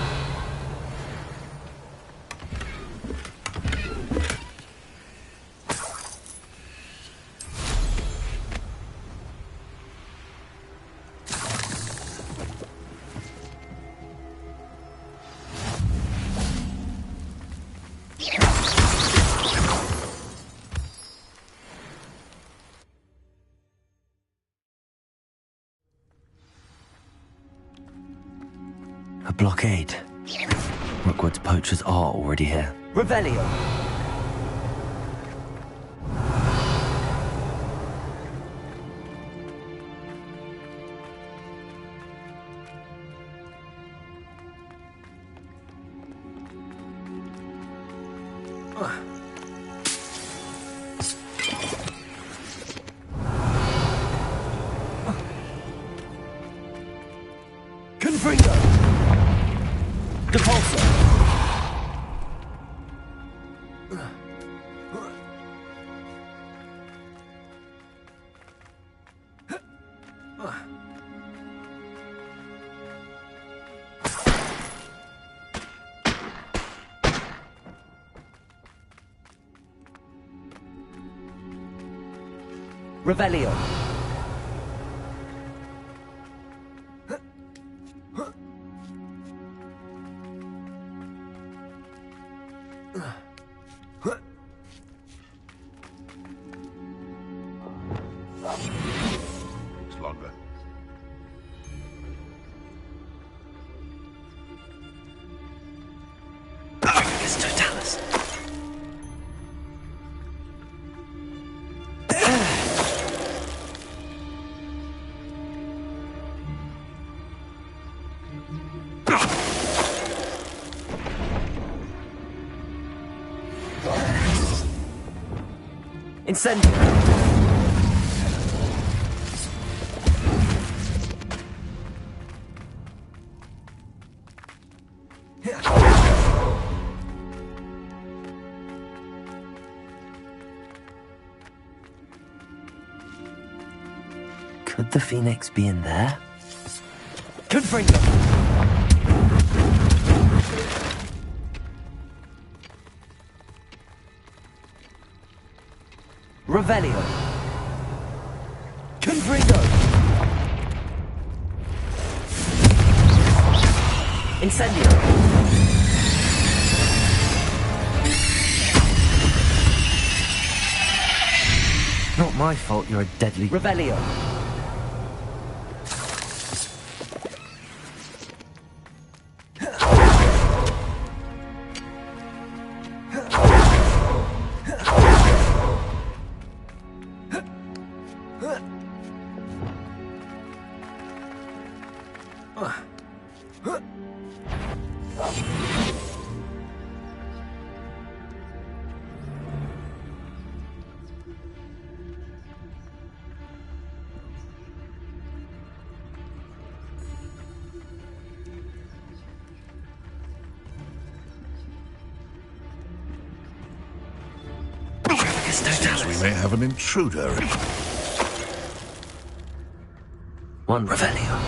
A blockade. Rookwood's poachers are already here. Revelio! Confringo! Depulsor! Revelio. It's longer. Perfectus Totalis. Incendio. Could the Phoenix be in there? Confringo! Revelio. Confringo! Incendio! Not my fault you're a deadly... Revelio! Seems we may have an intruder. One Revelio.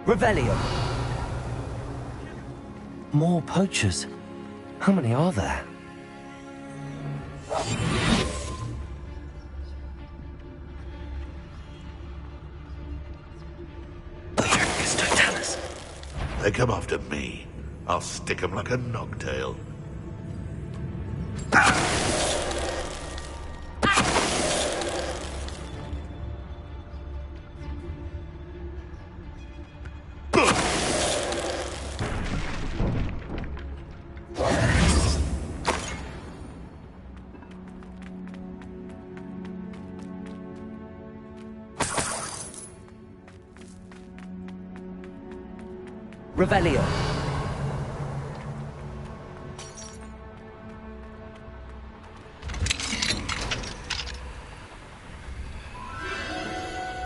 Revelio. More poachers. How many are there? Perfectus Totalis. They come after me. I'll stick them like a nogtail. Revelio.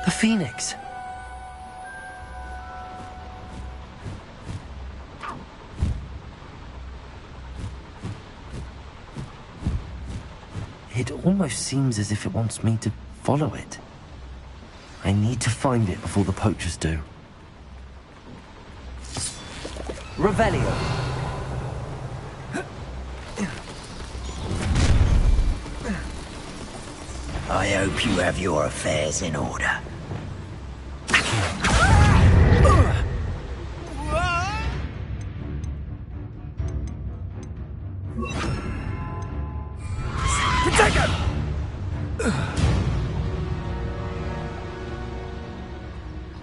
The Phoenix. It almost seems as if it wants me to follow it. I need to find it before the poachers do. Revelio. I hope you have your affairs in order.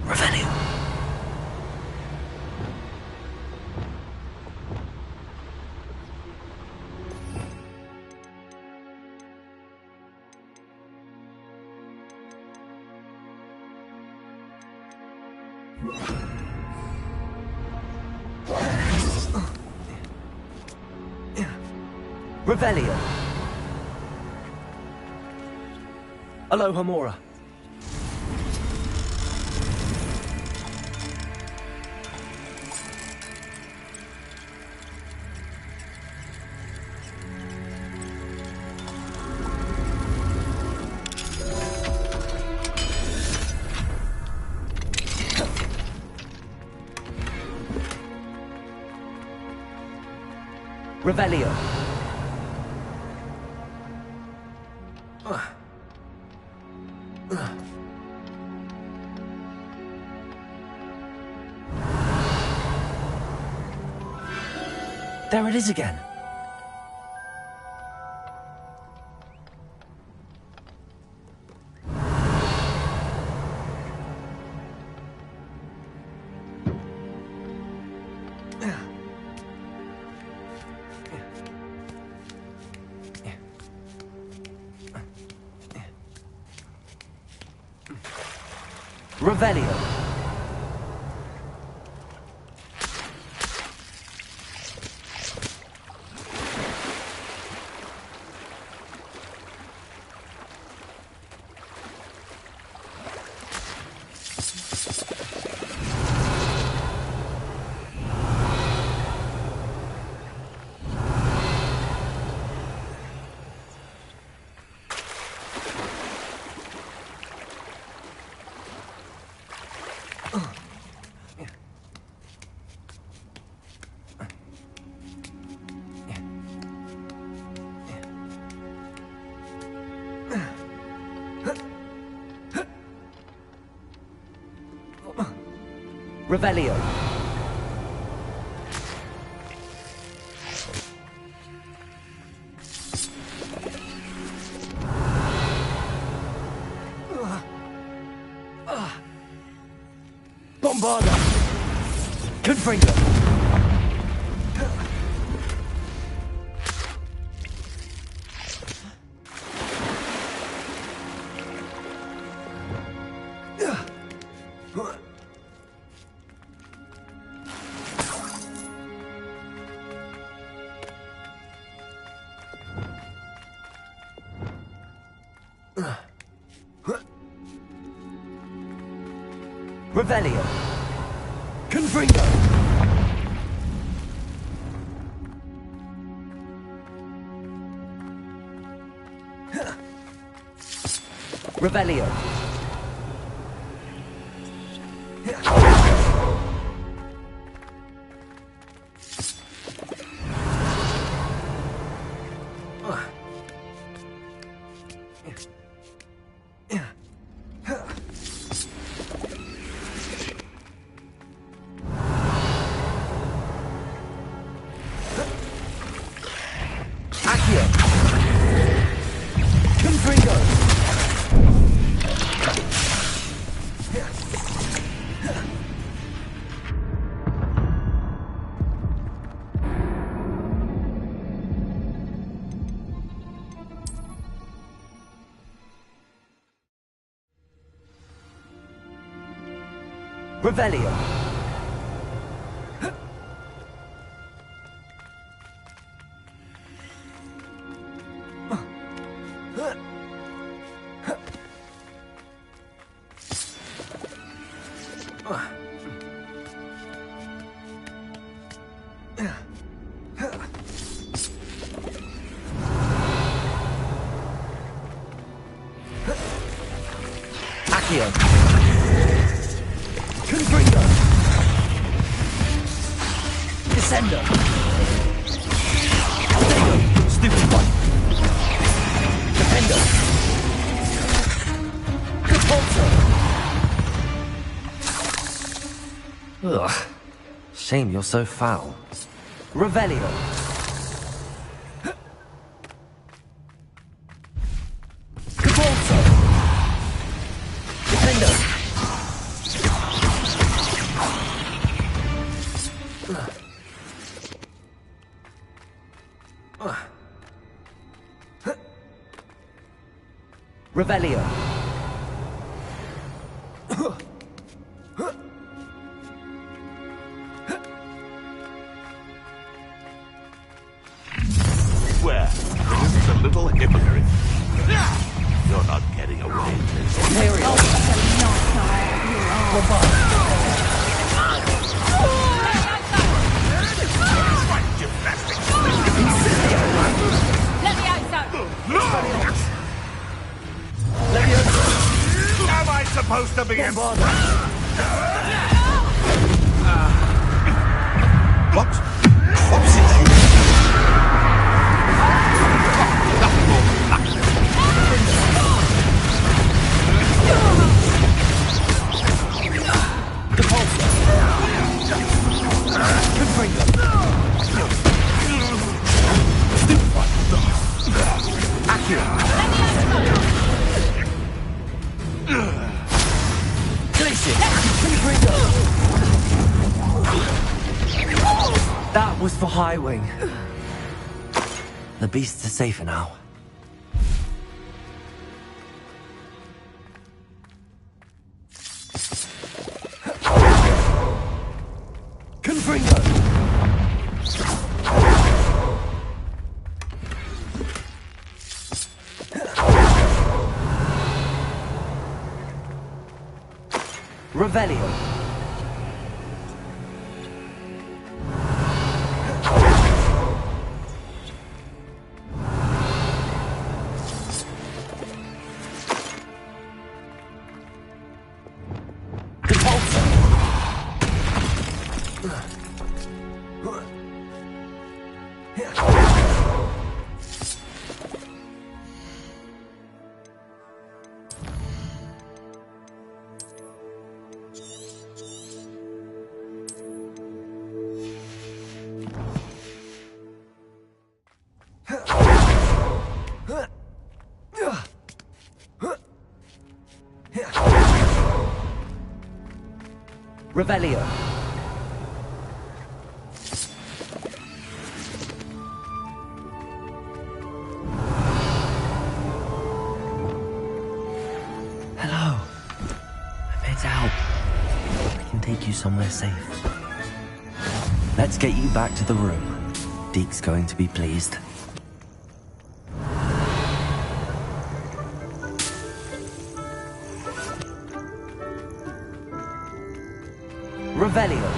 Revelio. Revelio. Alohomora. Revelio. There it is again. Revelio. Revelio. Bombarda. Confringo. Revelio. Confringo. Revelio. Revelio. Accio. Confringo. Descendo. Stupid one. Defendo. Capulso. Ugh. Shame you're so foul. Revelio. Capulso. Defendo. Revelio. Swear, this is a little hypocrite. You're not getting away. Imperial. Let me out, Am I supposed to be in? What? What's it? Accio! Glacius! Confringo! That was for Highwing. The beasts are safer now. Confringo! Revelio. Revelio. Hello. I'm here to help. I can take you somewhere safe. Let's get you back to the room. Deke's going to be pleased. Revelio.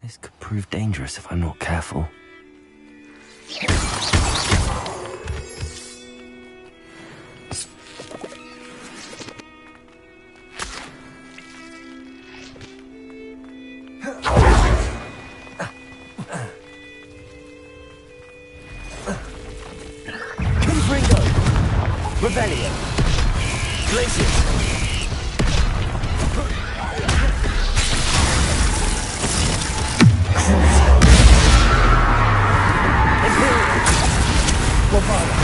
This could prove dangerous if I'm not careful. Revelio. Glacius. Imperial. Lombardo.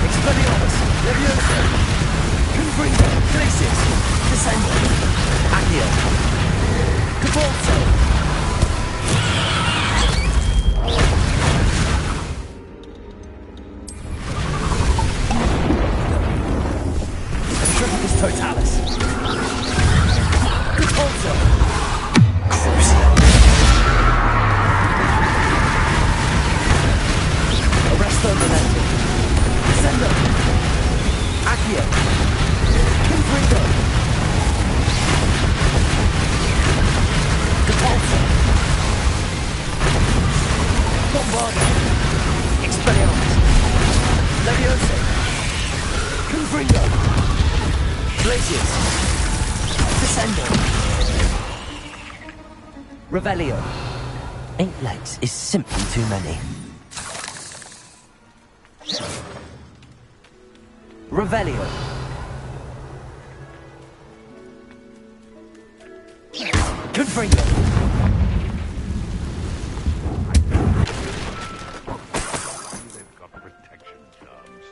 Expelliarmus. Leviosa. Confringo. Glacius. Descendo. Accio. Cabalzo. Totalis. Repulsor. Crucial. Arresto Momentum. Descendo. Accio. Confringo. Repulsor. Bombardo. Expelliarmus. Leviosa. Confringo. Glacius. Descendo. Revelio. 8 legs is simply too many. Revelio. Confringo. They've got protection charms.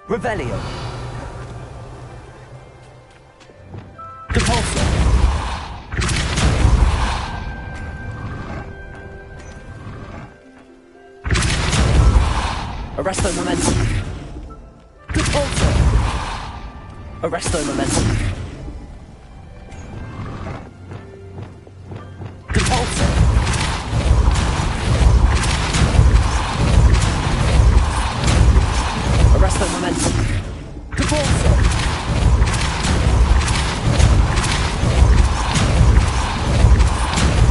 Revelio. Repulsor. Arresto Momentum. Repulsor. Arresto Momentum. Repulsor. Arresto Momentum. Repulsor.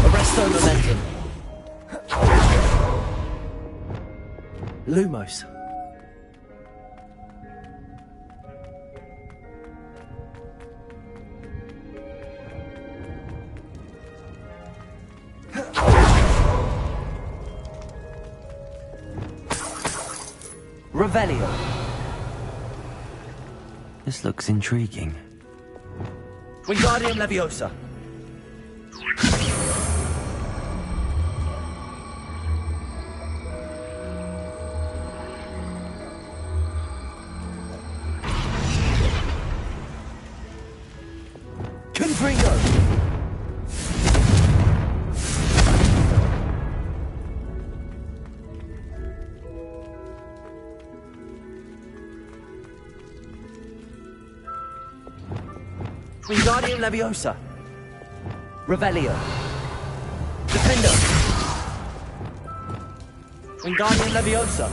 Arresto Momentum. Lumos. Revelio. This looks intriguing. Wingardium Leviosa. Confringo! Wingardium Leviosa. Revelio. Defender. Wingardium Leviosa.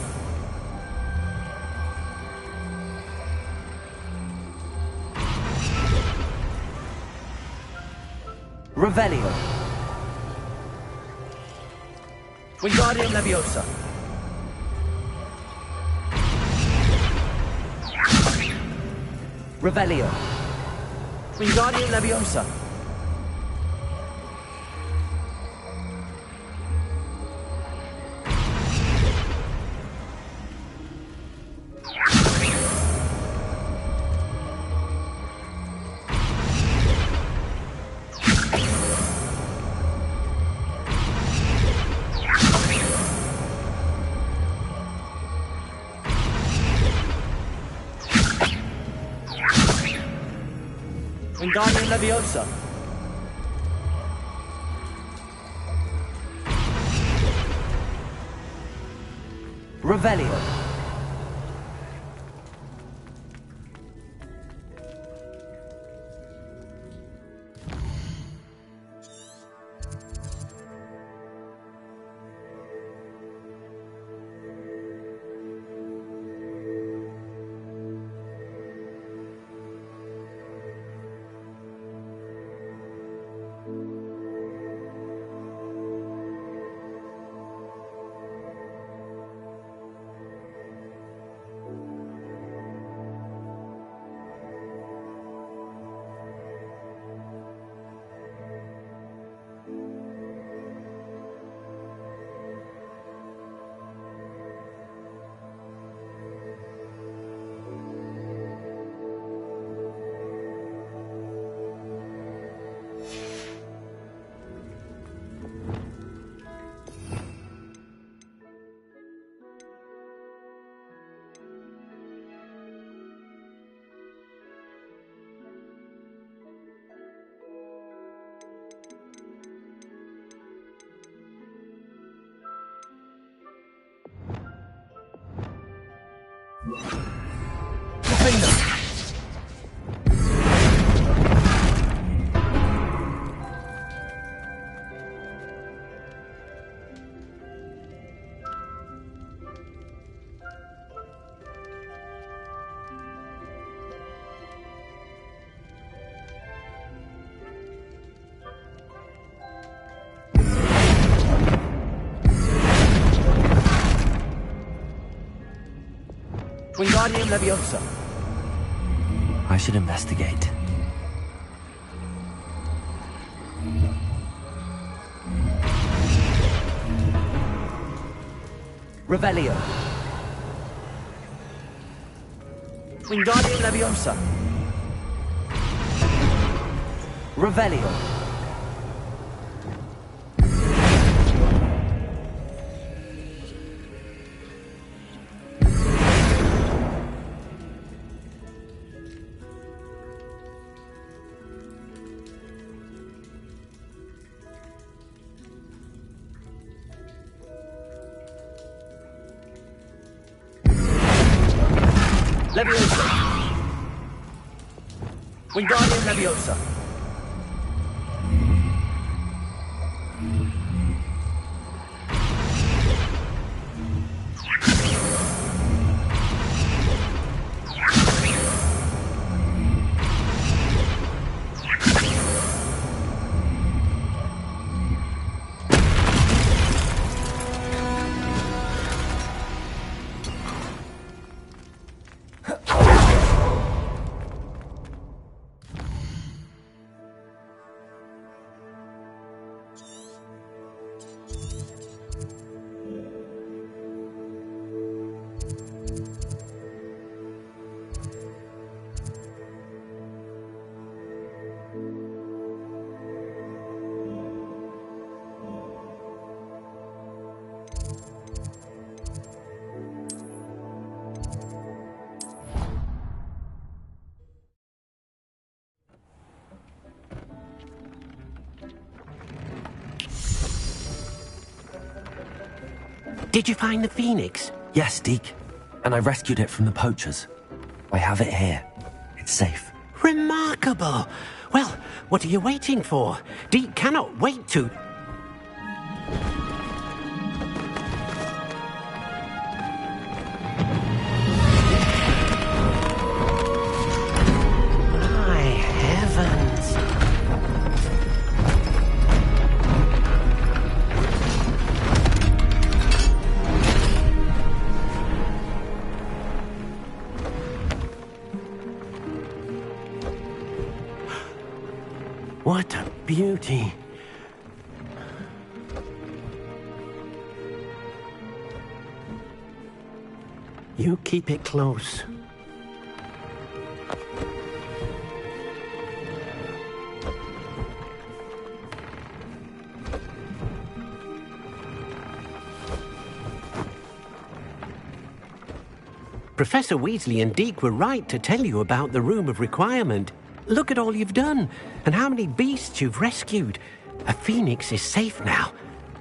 Revelio. Wingardium Leviosa. Revelio. Wingardium Leviosa. Wingardium Leviosa. Revelio. Defender. Wingardium Leviosa. I should investigate. Revelio. Wingardium Leviosa. Revelio. Leviosa. Wingardium Leviosa. Did you find the phoenix? Yes, Deke. And I rescued it from the poachers. I have it here. It's safe. Remarkable! Well, what are you waiting for? Deke cannot wait to... My heavens! What a beauty! You keep it close. Professor Weasley and Deke were right to tell you about the Room of Requirement. Look at all you've done, and how many beasts you've rescued. A phoenix is safe now,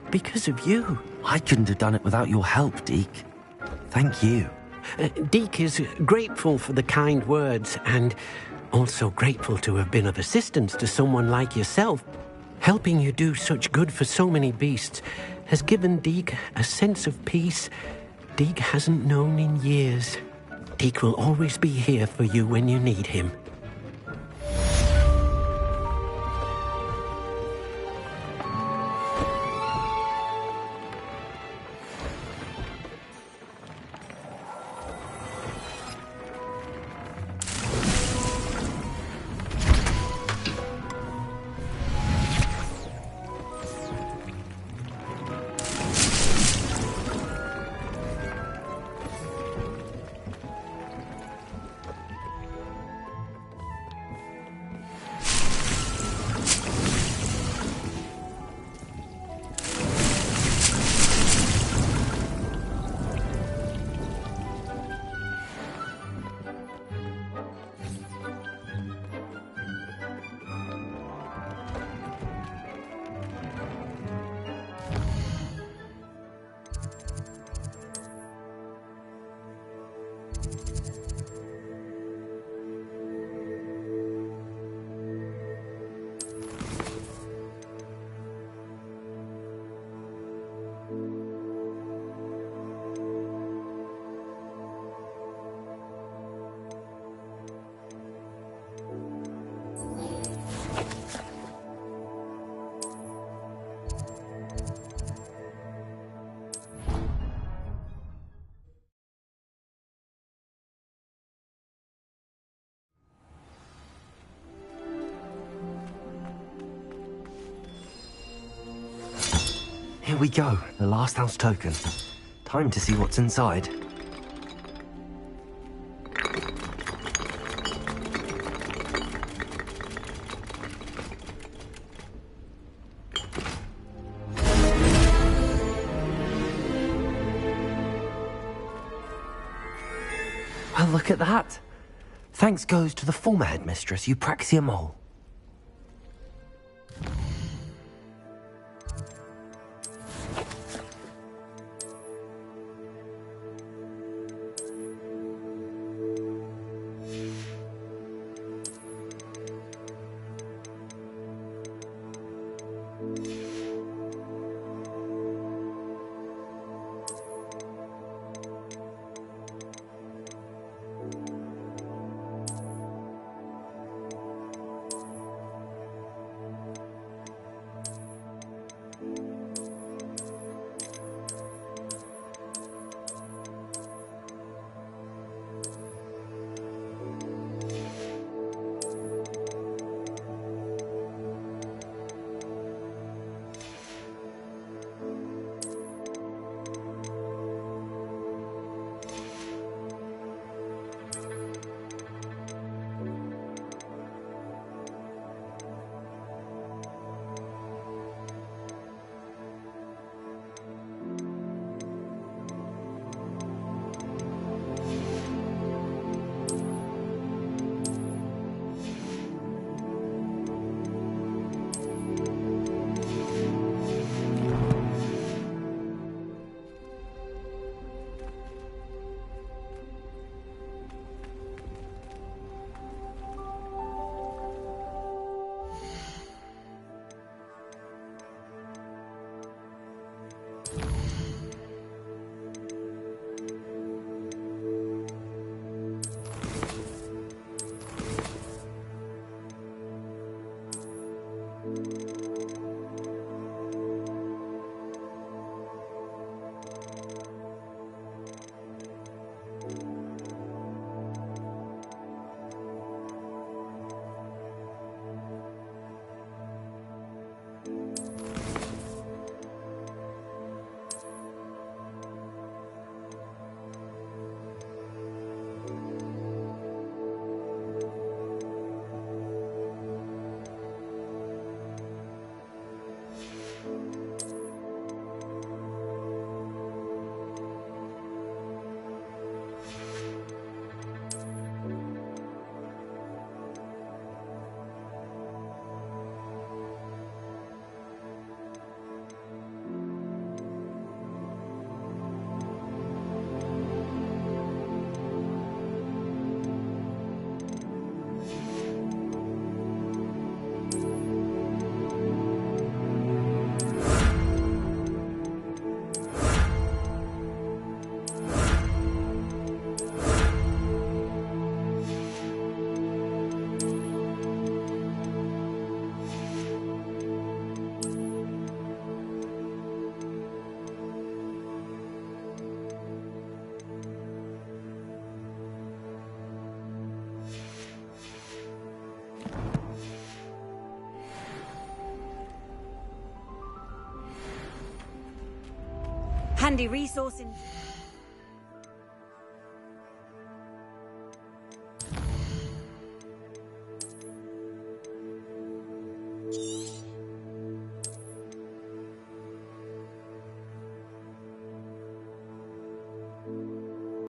because of you. I couldn't have done it without your help, Deke. Thank you. Deke is grateful for the kind words, and also grateful to have been of assistance to someone like yourself. Helping you do such good for so many beasts has given Deke a sense of peace Deke hasn't known in years. Deke will always be here for you when you need him. Here we go, the last house token. Time to see what's inside. Well, look at that. Thanks goes to the former headmistress, Eupraxia Mole. handy resource in...